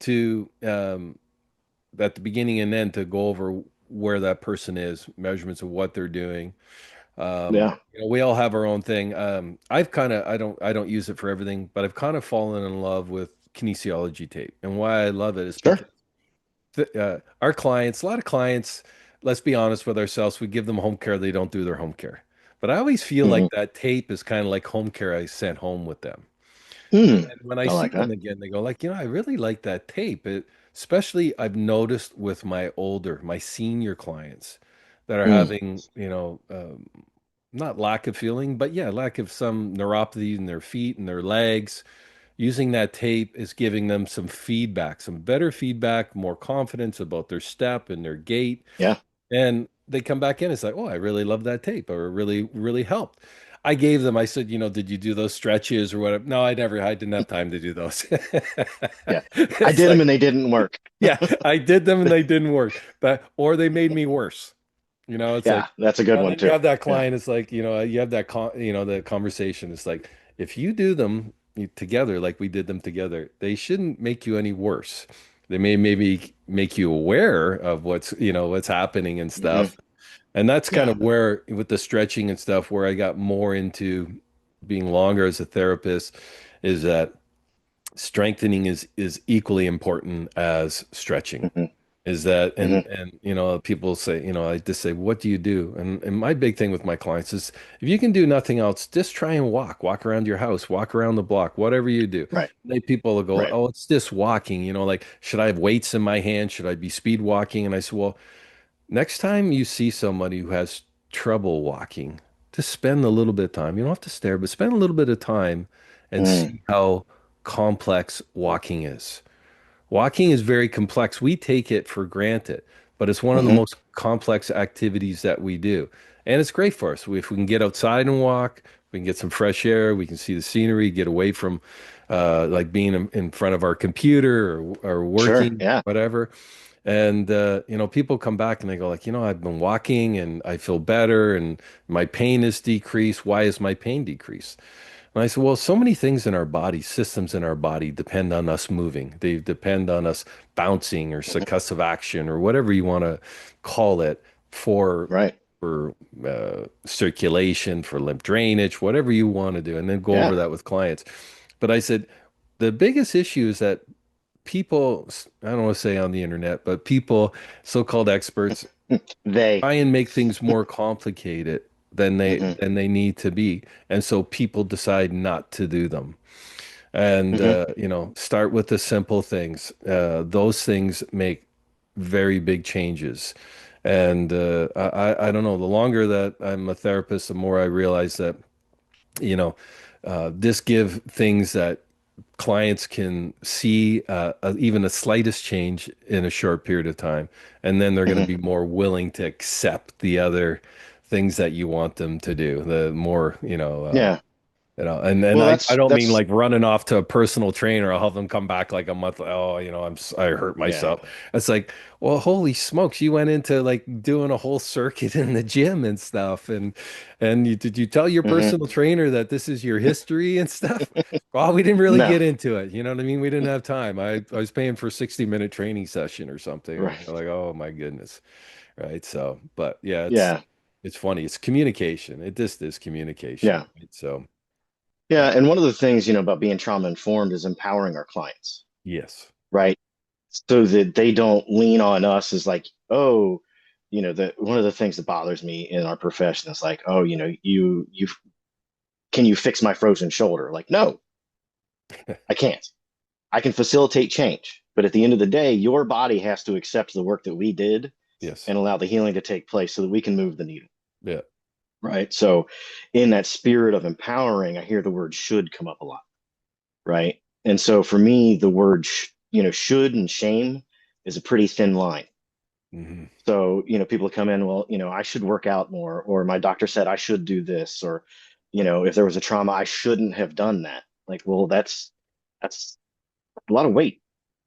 to at the beginning and end to go over where that person is, measurements of what they're doing. Yeah, We all have our own thing. I don't use it for everything, but I've kind of fallen in love with kinesiology tape. And why I love it is because sure. our clients, a lot of clients, let's be honest with ourselves, we give them home care, they don't do their home care. But I always feel Hmm. like that tape is kind of like home care I sent home with them. Hmm. And when I I see like them that. again, they go like, I really like that tape. Especially I've noticed with my senior clients that are Mm. having, not lack of feeling, but yeah, lack of some neuropathy in their feet and their legs. Using that tape is giving them some feedback, some better feedback, more confidence about their step and their gait. Yeah. And they come back in. It's like, oh, I really love that tape, or it really, really helped. I said, did you do those stretches or whatever? No, I didn't have time to do those. Yeah. I It's did them like, and they didn't work. yeah, I did them and they didn't work. Or they made me worse. It's like, Yeah, that's a good and one then you too. have that Yeah. client, it's like, you have the conversation. It's like, if you do them together, like we did them together, they shouldn't make you any worse. They may maybe make you aware of what's happening and Hmm. stuff. And that's kind Yeah. of where, with the stretching and stuff, where I got more into being longer as a therapist, is that strengthening is equally important as stretching. Hmm. Is that Hmm. and people say, I just say, what do you do? And my big thing with my clients is, if you can do nothing else, just try and walk around your house, walk around the block, whatever you do. Right. People will go, Right. oh, it's just walking, like, should I have weights in my hand? Should I be speed walking? And I said, well, next time you see somebody who has trouble walking, just spend a little bit of time. You don't have to stare, but spend a little bit of time and Mm. see how complex walking is. Walking is very complex. We take it for granted, but it's one of the Hmm. most complex activities that we do. And it's great for us. If we can get outside and walk, we can get some fresh air, we can see the scenery, get away from like being in front of our computer or Sure. working, Yeah. whatever. And people come back and they go like, I've been walking and I feel better and my pain is decreased. Why is my pain decreased? And I said, well, so many things in our body, systems in our body depend on us moving. They depend on us bouncing or Hmm. successive action or whatever you want to call it, for Right. circulation, for lymph drainage, whatever you want to do, and then go over Yeah. that with clients. But I said, the biggest issue is that people, I don't want to say on the internet, but people, so-called experts, They. try and make things more complicated than they Hmm. than they need to be. And so people decide not to do them. And Hmm. start with the simple things. Those things make very big changes. And I don't know, the longer that I'm a therapist, the more I realize that, you know, just give things that clients can see, even the slightest change in a short period of time, and then they're going to Hmm. be more willing to accept the other things that you want them to do. The more, Yeah. and Well, I that's don't mean that's like running off to a personal trainer. I'll have them come back like a month. Oh, I hurt yeah. myself. It's like, well, holy smokes, you went into like doing a whole circuit in the gym and stuff, and did you tell your Hmm. personal trainer that this is your history and stuff? Well, we didn't really No. get into it. You know what I mean? We didn't have time. I was paying for a 60-minute training session or something, and Right. you're like, oh my goodness, right? So, but yeah, Yeah. it's funny. It's communication. It just is communication, Yeah. right? So. Yeah. And one of the things, about being trauma informed is empowering our clients, Yes. right? so that they don't lean on us as like, oh, one of the things that bothers me in our profession is like, oh, you can you fix my frozen shoulder? Like, no, I can't. I can facilitate change, but at the end of the day, your body has to accept the work that we did Yes. and allow the healing to take place so that we can move the needle. Yeah. Right. So, in that spirit of empowering, I hear the word should come up a lot. Right. And so, for me, the word, should and shame is a pretty thin line. Hmm. So, people come in, well, I should work out more, or my doctor said I should do this, or, if there was a trauma, I shouldn't have done that. Like, well, that's a lot of weight.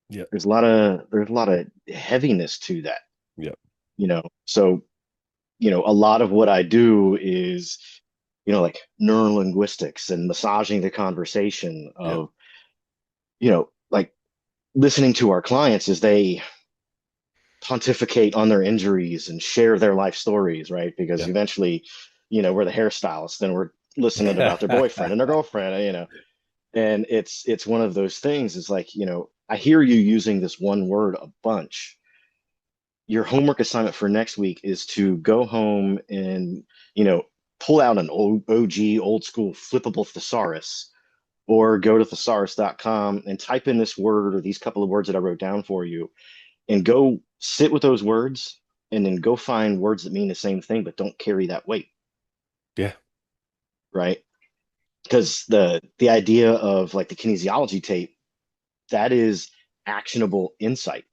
Yeah. There's a lot of heaviness to that, Yeah. So, a lot of what I do is, like neurolinguistics and massaging the conversation Yeah. of, like listening to our clients as they pontificate on their injuries and share their life stories, right? Because Yeah. eventually, we're the hairstylists, then we're listening about their boyfriend and their girlfriend, and it's one of those things. It's like, I hear you using this one word a bunch. Your homework assignment for next week is to go home and, pull out an OG old school flippable thesaurus, or go to thesaurus.com and type in this word or these couple of words that I wrote down for you, and go sit with those words, and then go find words that mean the same thing but don't carry that weight, Yeah. right? Because the idea of like the kinesiology tape, that is actionable insight,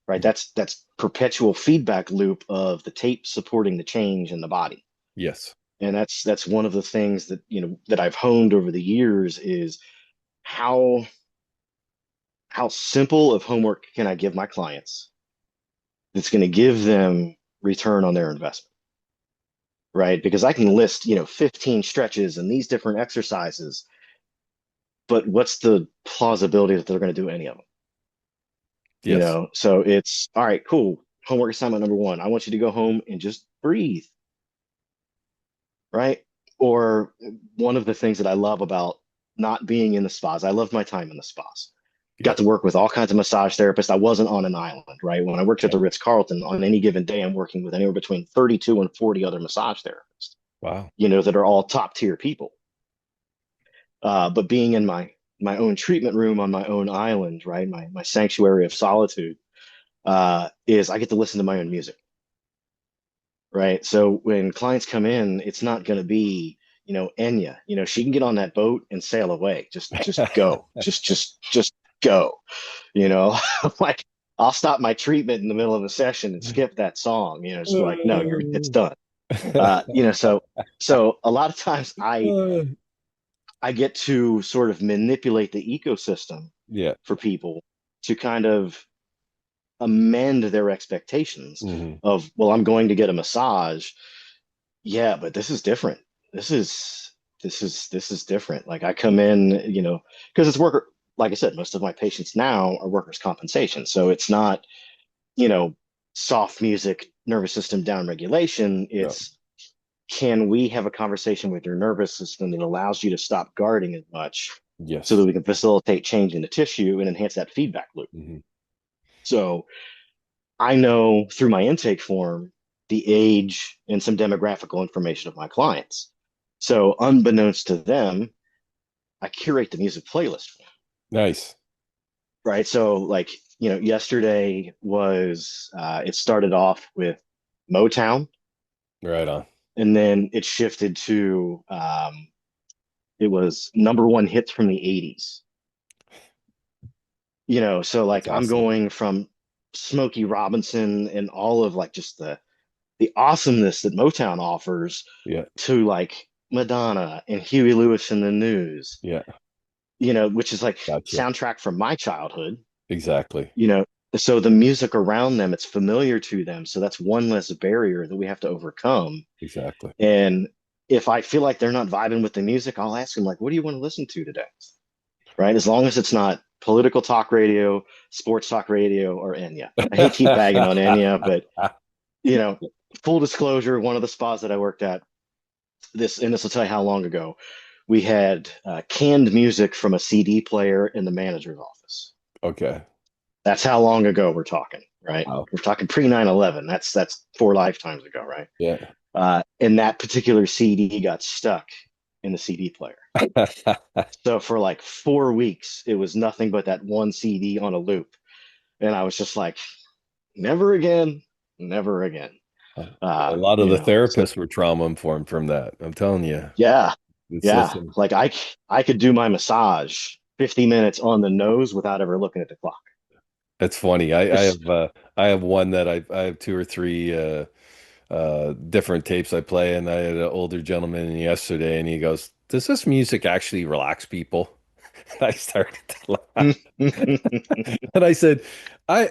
right? That's perpetual feedback loop of the tape supporting the change in the body. Yes. And that's one of the things that, that I've honed over the years is how how simple of homework can I give my clients that's going to give them return on their investment, right? Because I can list, 15 stretches and these different exercises, but what's the plausibility that they're going to do any of them? Yes. So it's all right, cool. Homework assignment number one, I want you to go home and just breathe, right? Or one of the things that I love about not being in the spas, I love my time in the spas. Yeah. Got to work with all kinds of massage therapists. I wasn't on an island, right? When I worked at Yeah. the Ritz-Carlton, on any given day, I'm working with anywhere between 32 and 40 other massage therapists, Wow. that are all top tier people. But being in my own treatment room on my own island, right? My sanctuary of solitude, is I get to listen to my own music, right? So when clients come in, it's not going to be, Enya, she can get on that boat and sail away. Just go, just go, like I'll stop my treatment in the middle of a session and skip that song, just be like, no, it's done. So a lot of times I get to sort of manipulate the ecosystem Yeah. for people to kind of amend their expectations Hmm. of, well, I'm going to get a massage. Yeah, but this is different. This is this is different. Like I come in, because it's worker, like I said, most of my patients now are workers' compensation. So it's not, you know, soft music, nervous system down regulation. Yeah. It's, can we have a conversation with your nervous system that allows you to stop guarding as much so that Yes. we can facilitate change in the tissue and enhance that feedback loop? Hmm. So I know through my intake form the age and some demographical information of my clients. So unbeknownst to them, I curate the music playlist, Nice. right? So like, yesterday was it started off with Motown, Right on. and then it shifted to it was number one hits from the 80s. So That's like I'm awesome. going from Smokey Robinson and all of like just the awesomeness that Motown offers Yeah. to like Madonna and Huey Lewis and the News, Yeah. which is like Gotcha. soundtrack from my childhood, Exactly. you know. So the music around them, it's familiar to them. So that's one less barrier that we have to overcome. Exactly. And if I feel like they're not vibing with the music, I'll ask them like, what do you want to listen to today? Right? As long as it's not political talk radio, sports talk radio, or Enya. I hate to keep bagging on Enya, but you know, full disclosure, one of the spas that I worked at, this will tell you how long ago, we had canned music from a CD player in the manager's office. Okay. That's how long ago we're talking, right? Wow. We're talking pre 9/11. That's four lifetimes ago, right? Yeah. And that particular CD got stuck in the CD player. So for like 4 weeks, it was nothing but that one CD on a loop. And I was just like, never again, never again. A lot of the So therapists were trauma informed from that. I'm telling you. yeah, It's yeah. listen, Like I could do my massage 50 minutes on the nose without ever looking at the clock. it's funny. Just I have one that I have two or three different tapes I play, and I had an older gentleman in yesterday, and he goes, "Does this music actually relax people?" And I started to laugh. And I said,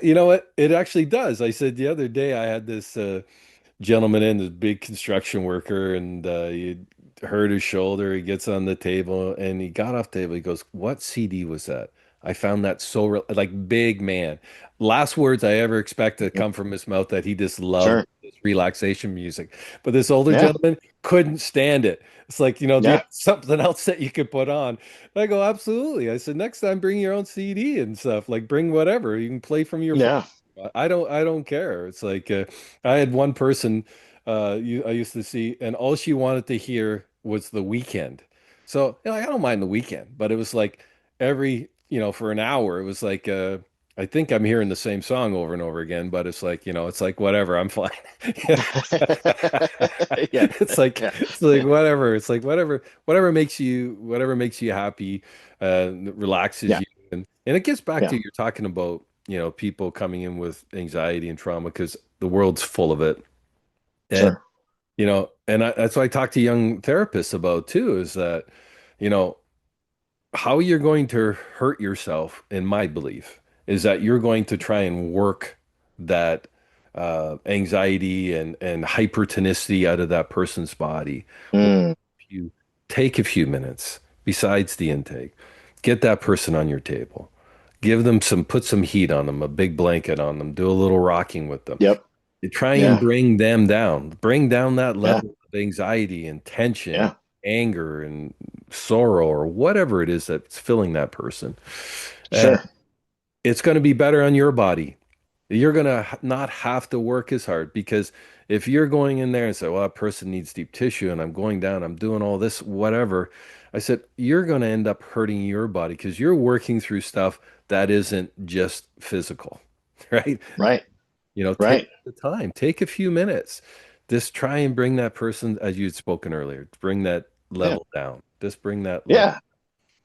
you know what? It actually does. I said the other day I had this gentleman in, this big construction worker, and he hurt his shoulder. He gets on the table and he got off the table. He goes, "What CD was that?" I found that so like big man. Last words I ever expected to come from his mouth that he just loved sure. this relaxation music. But this older Yeah, gentleman couldn't stand it. It's like, do you yeah, have something else that you could put on? I go, absolutely. I said, next time bring your own CD and stuff. Like bring whatever. You can play from your phone. yeah. I don't care. It's like I had one person I used to see, and all she wanted to hear was The Weekend. So, I don't mind The Weekend, but it was like every, for an hour, it was like I think I'm hearing the same song over and over again, but it's like, it's like whatever, I'm fine. Yeah, yeah, It's like whatever. It's like whatever makes you happy, relaxes yeah, you. And it gets back yeah. to you're talking about, people coming in with anxiety and trauma because the world's full of it. And, Sure. that's what I talk to young therapists about too, is that, you know, how you're going to hurt yourself, in my belief, is that you're going to try and work that anxiety and hypertonicity out of that person's body. Well, Mm, if you take a few minutes besides the intake, get that person on your table, put some heat on them, a big blanket on them, do a little rocking with them. yep. You try and Yeah, bring down that yeah, level of anxiety and tension, yeah. anger and sorrow, or whatever it is that's filling that person. And Sure. it's going to be better on your body. You're going to not have to work as hard because if you're going in there and say, well, that person needs deep tissue and I'm going down, I'm doing all this, whatever. I said, you're going to end up hurting your body because you're working through stuff that isn't just physical, right? Right. Take Right. the time, take a few minutes. Just try and bring that person, as you'd spoken earlier, bring that Yeah. level down. Just bring that level, Yeah.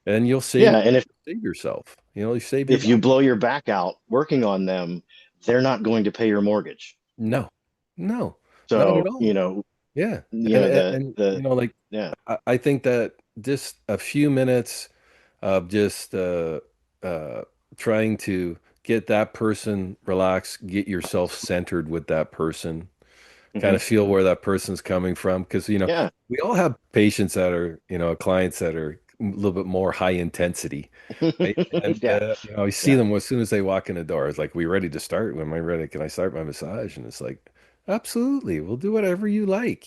and you'll Yeah. And save yourself. You save your if you body. blow your back out working on them, they're not going to pay your mortgage. No, no, not at So, all. Yeah, you and know, and, the and the like yeah. I think that just a few minutes of just trying to get that person relaxed, get yourself centered with that person, kind Hmm. of feel where that person's coming from. Because, Yeah. we all have patients that are, clients that are a little bit more high intensity, right? And, Yeah. I see Yeah. them as soon as they walk in the door. It's like, we ready to start? Am I ready? Can I start my massage? And it's like, absolutely. We'll do whatever you like.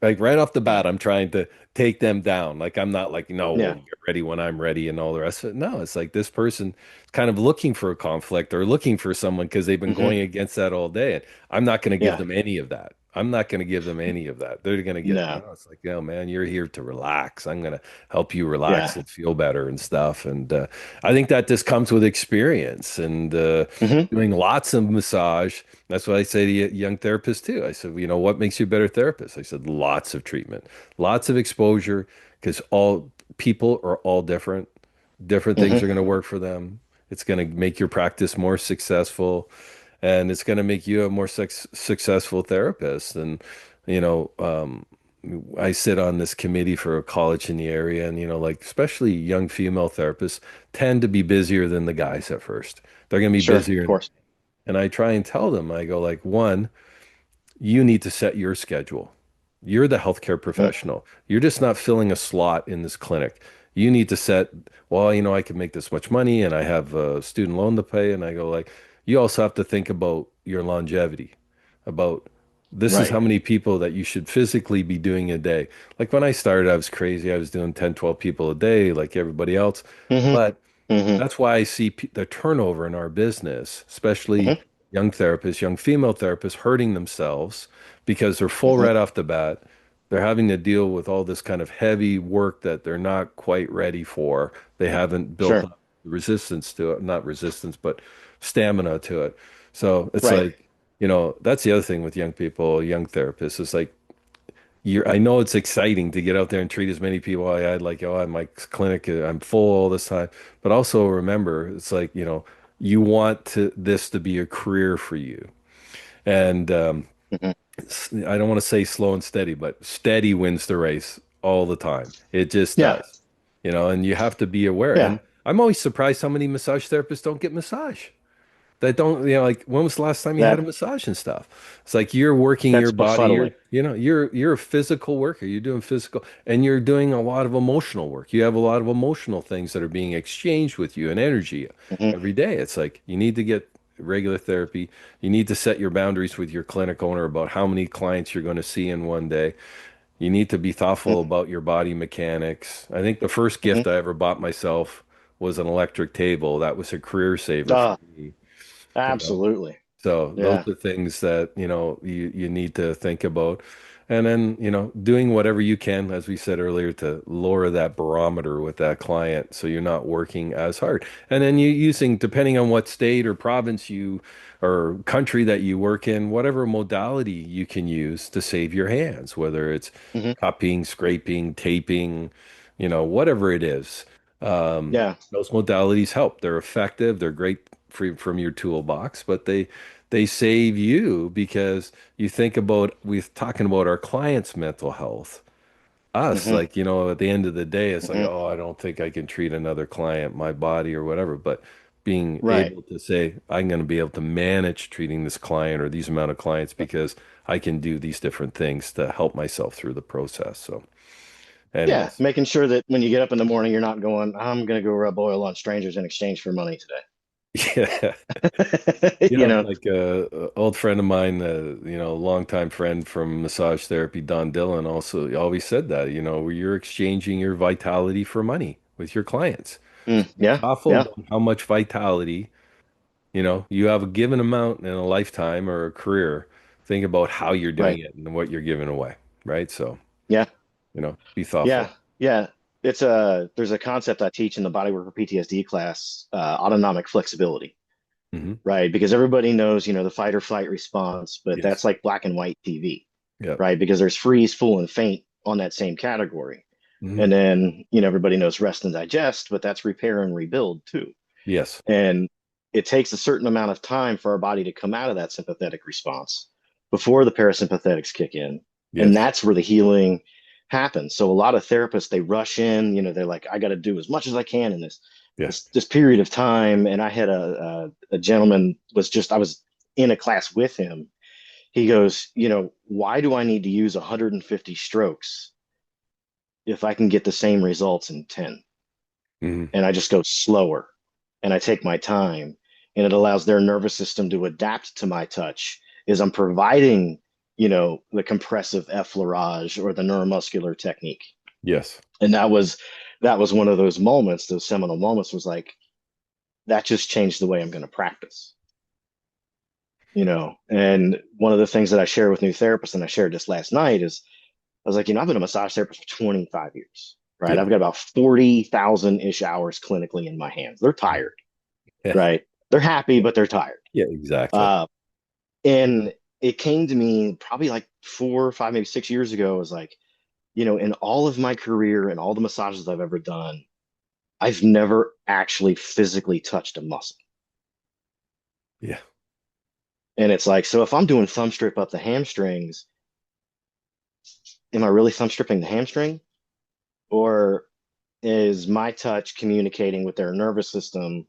Like right off the Yeah. bat, I'm trying to take them down. Like, I'm not like, no, we'll Yeah. get ready when I'm ready and all the rest of it. No, it's like this person is kind of looking for a conflict or looking for someone because they've been Hmm. going against that all day. And I'm not going to give Yeah. them any of that. I'm not going to give them any of that. They're going to get, No. it's like, man, you're here to relax. I'm going to help you relax Yeah. and feel better and stuff. And I think that just comes with experience and Hmm. doing lots of massage. That's what I say to young therapists too. I said, what makes you a better therapist? I said, lots of treatment, lots of exposure, because all people are all different. Different things Hmm. are going to work for them. It's going to make your practice more successful, and it's going to make you a more successful therapist. And, you know, um, I sit on this committee for a college in the area, and, like, especially young female therapists tend to be busier than the guys at first. They're going to be Sure. Of busier. course. And I try and tell them, I go, like, one, you need to set your schedule. You're the healthcare Mm, professional. You're just not filling a slot in this clinic. You need to set, well, I can make this much money and I have a student loan to pay. And I go, like, you also have to think about your longevity, about this is right. how many people that you should physically be doing a day. Like when I started, I was crazy. I was doing 10, 12 people a day, like everybody else. Hmm. But Hmm. That's why I see the turnover in our business, especially Hmm. young therapists, young female therapists hurting themselves because they're full Hmm. right off the bat. They're having to deal with all this kind of heavy work that they're not quite ready for. They haven't built Sure. up resistance to it, not resistance, but stamina to it. So it's Right. like, that's the other thing with young people, young therapists. It's like I know it's exciting to get out there and treat as many people. I had like, oh, at my clinic, I'm full all this time. But also remember, it's like, you want this to be a career for you. And Hmm. I don't want to say slow and steady, but steady wins the race all the time. It just Yeah. does, and you have to be aware. Yeah. And I'm always surprised how many massage therapists don't get massage that don't, like when was the last time you had a That massage and stuff? It's like you're working your that's body, befuddling. you're a physical worker, you're doing physical and you're doing a lot of emotional work. You have a lot of emotional things that are being exchanged with you and energy Hmm. every day. It's like you need to get regular therapy. You need to set your boundaries with your clinic owner about how many clients you're going to see in one day. You need to be thoughtful about your body mechanics. I think the first Hmm. gift I ever bought myself was an electric table. That was a career saver for Uh, me. You know, Absolutely. so those Yeah. are things that, you need to think about. And then, doing whatever you can, as we said earlier, to lower that barometer with that client so you're not working as hard. And then you using, depending on what state or province or country that you work in, whatever modality you can use to save your hands, whether it's Hmm. cupping, scraping, taping, whatever it is. Yeah. Those modalities help. They're effective. They're great from your toolbox, but they save you because you think about we're talking about our clients' mental health. Us, Hmm. like, at the end of the day, it's like, Hmm. oh, I don't think I can treat another client, my body or whatever. But being Right. able to say, I'm going to be able to manage treating this client or these amount of clients because I can do these different things to help myself through the process. So, Yeah. anyways. Making sure that when you get up in the morning, you're not going, I'm going to go rub oil on strangers in exchange for money Yeah. today. You know? Like a old friend of mine, longtime friend from massage therapy, Don Dillon, also always said that, where you're exchanging your vitality for money with your clients. So Mm, be yeah. thoughtful Yeah. about how much vitality, you have a given amount in a lifetime or a career. Think about how you're doing Right. it and what you're giving away, right? So, Yeah. be Yeah. thoughtful. Yeah. There's a concept I teach in the Bodywork for PTSD class, autonomic flexibility, Hmm. right? Because everybody knows, the fight or flight response, but Yes. that's like black and white TV, Yeah. right? Because there's freeze, full, and faint on that same category. Hmm. And then, everybody knows rest and digest, but that's repair and rebuild too. Yes. And it takes a certain amount of time for our body to come out of that sympathetic response before the parasympathetics kick in. And Yes. that's where the healing happens. So a lot of therapists, they rush in, they're like, I got to do as much as I can in Yeah. this period of time. And I had a gentleman I was in a class with him. He goes, why do I need to use 150 strokes if I can get the same results in 10? Hmm. And I just go slower and I take my time, and it allows their nervous system to adapt to my touch as I'm providing, the compressive effleurage or the neuromuscular technique. Yes. And that was one of those moments, those seminal moments was like, that just changed the way I'm going to practice, And one of the things that I share with new therapists, and I shared this last night, is I was like, I've been a massage therapist for 25 years, right? Yeah. I've got about 40,000-ish hours clinically in my hands. They're tired, Yeah. right? They're happy, but they're tired. Yeah, exactly. Uh, and it came to me probably like 4, 5, maybe 6 years ago. It was like, in all of my career and all the massages I've ever done, I've never actually physically touched a muscle. Yeah. And it's like, so if I'm doing thumb strip up the hamstrings, am I really thumb stripping the hamstring? Or is my touch communicating with their nervous system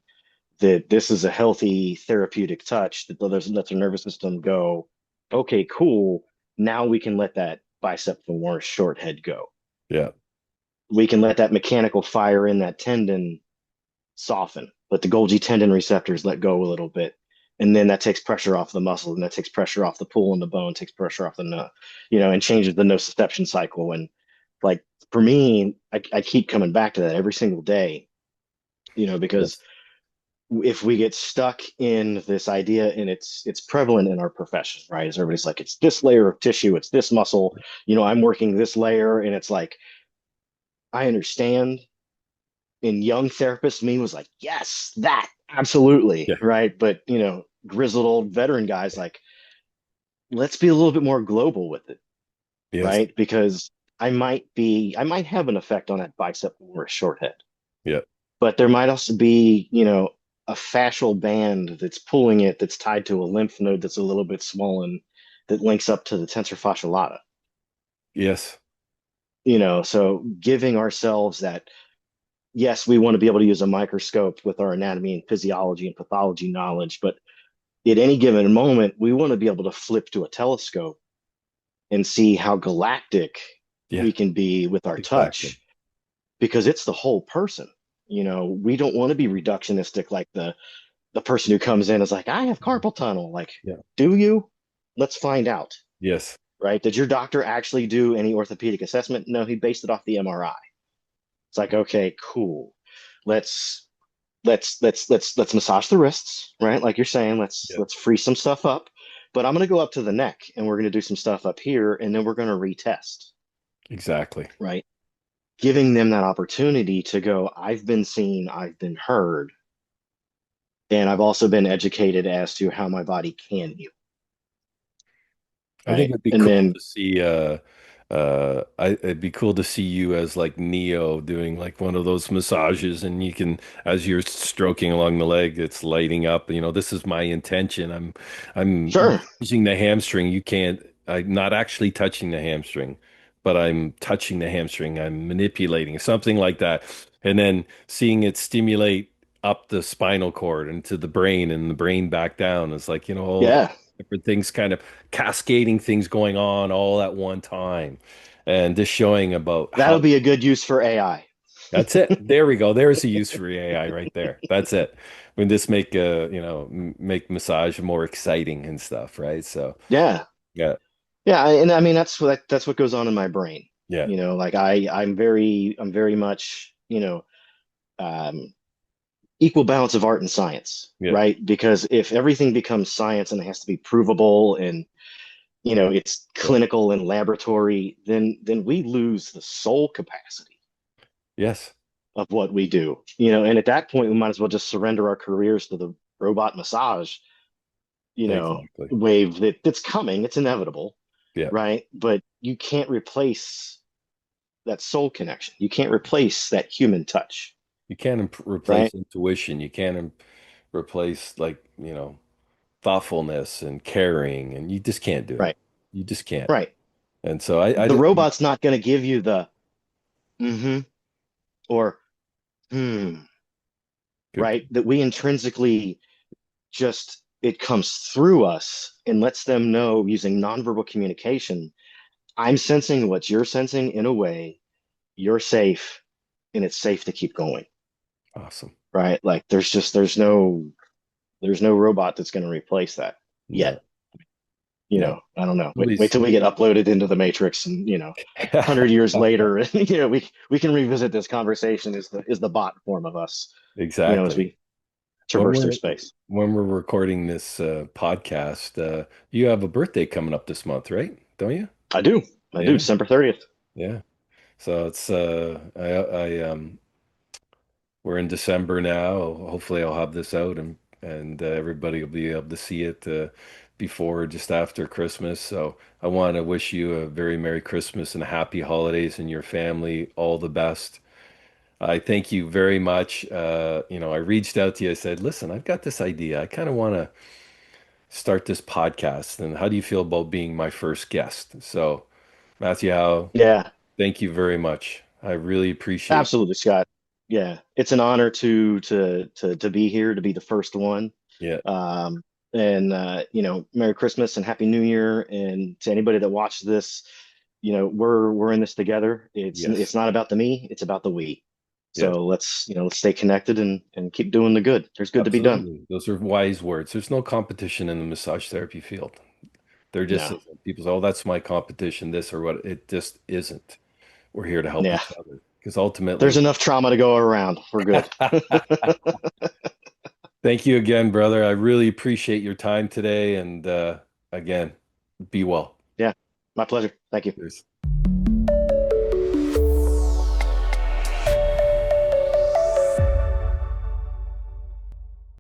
that this is a healthy therapeutic touch that lets their nervous system go, okay, cool. Now we can let that bicep femoris short head go. Yeah. We can let that mechanical fire in that tendon soften, let the Golgi tendon receptors let go a little bit. And then that takes pressure off the muscle, and that takes pressure off the pool in the bone, takes pressure off the nerve, and changes the nociception cycle. And like for me, I keep coming back to that every single day. because Yes. if we get stuck in this idea, and it's prevalent in our profession, right? As everybody's like, it's this layer of tissue, it's this muscle, I'm working this layer, and it's like, I understand. And young therapist me was like, yes, that absolutely, Yeah. right? But grizzled old veteran guys like, let's be a little bit more global with it, Yes. right? Because I might have an effect on that bicep or a short head, Yeah. but there might also be, a fascial band that's pulling it, that's tied to a lymph node that's a little bit swollen, that links up to the tensor fasciae lata. Yes. So giving ourselves that, yes, we want to be able to use a microscope with our anatomy and physiology and pathology knowledge, but at any given moment, we want to be able to flip to a telescope and see how galactic Yeah. we can be with our Exactly. touch, because it's the whole person. We don't want to be reductionistic, like the person who comes in is like, I have carpal tunnel. Like, Yeah. do you? Let's find out, Yes. right? Did your doctor actually do any orthopedic assessment? No, he based it off the MRI. It's like, okay, cool. Let's let's massage the wrists, right? Like you're saying, let's Yeah. let's free some stuff up. But I'm gonna go up to the neck, and we're gonna do some stuff up here, and then we're gonna retest, Exactly. right? Giving them that opportunity to go, I've been seen, I've been heard, and I've also been educated as to how my body can heal, I think right? it'd be And cool then, to see it'd be cool to see you as like Neo doing like one of those massages, and you can, as you're stroking along the leg, it's lighting up. This is my intention. I'm sure, using the hamstring. I'm not actually touching the hamstring, but I'm touching the hamstring. I'm manipulating something like that. And then seeing it stimulate up the spinal cord into the brain and the brain back down. It's like, all the yeah, different things kind of cascading things going on all at one time, and just showing about that'll how be a good use for AI. that's it. There we go. There's a use for AI right there. That's it. We just make make massage more exciting and stuff, right? So Yeah, yeah, yeah, and I mean that's what goes on in my brain. yeah, Like I'm very much, um, equal balance of art and science, yeah, right? Because if everything becomes science and it has to be provable, and it's yeah. clinical and laboratory, then we lose the soul capacity Yes, of what we do. And at that point we might as well just surrender our careers to the robot massage, exactly. wave that's coming. It's inevitable, Yeah. right? But you can't replace that soul connection. You can't replace that human touch, You can't right? replace intuition. You can't replace like, thoughtfulness and caring, and you just can't do it. Right, You just can't. right. And so I The just robot's not going to give you the mm-hmm or hmm, good. right? That we intrinsically just, it comes through us and lets them know using nonverbal communication, I'm sensing what you're sensing in a way, you're safe, and it's safe to keep going, Awesome. right? Like there's no robot that's going to replace that yet. No, no. I don't know. Wait Nobody's till we get uploaded into the matrix, and 100 years later, we can revisit this conversation. Is the bot form of us, as exactly. we When traverse through we're space. when we're recording this podcast, you have a birthday coming up this month, right? Don't you? I do. I do. Yeah, December 30th. yeah. So it's we're in December now. Hopefully, I'll have this out, and everybody will be able to see it before or just after Christmas. So I want to wish you a very Merry Christmas and happy holidays, and your family all the best. I thank you very much. I reached out to you. I said, listen, I've got this idea. I kind of want to start this podcast. And how do you feel about being my first guest? So, Matthew Howe, Yeah, thank you very much. I really appreciate absolutely, Scott. Yeah, it's an honor to be here, to be the first one. it. Um, and Merry Christmas and Happy New Year. And to anybody that watched this, we're in this together. It's Yes. not about the me, it's about the we. Yes. So let's stay connected and keep doing the good. There's good to be done. Absolutely. Those are wise words. There's no competition in the massage therapy field. There just No. isn't. People say, oh, that's my competition, this or what. It just isn't. We're here to help Yeah. each other. because There's ultimately, enough trauma to go around. We're good. thank you again, brother. I really appreciate your time today. And again, be well. Yeah, my pleasure. Thank you. Cheers.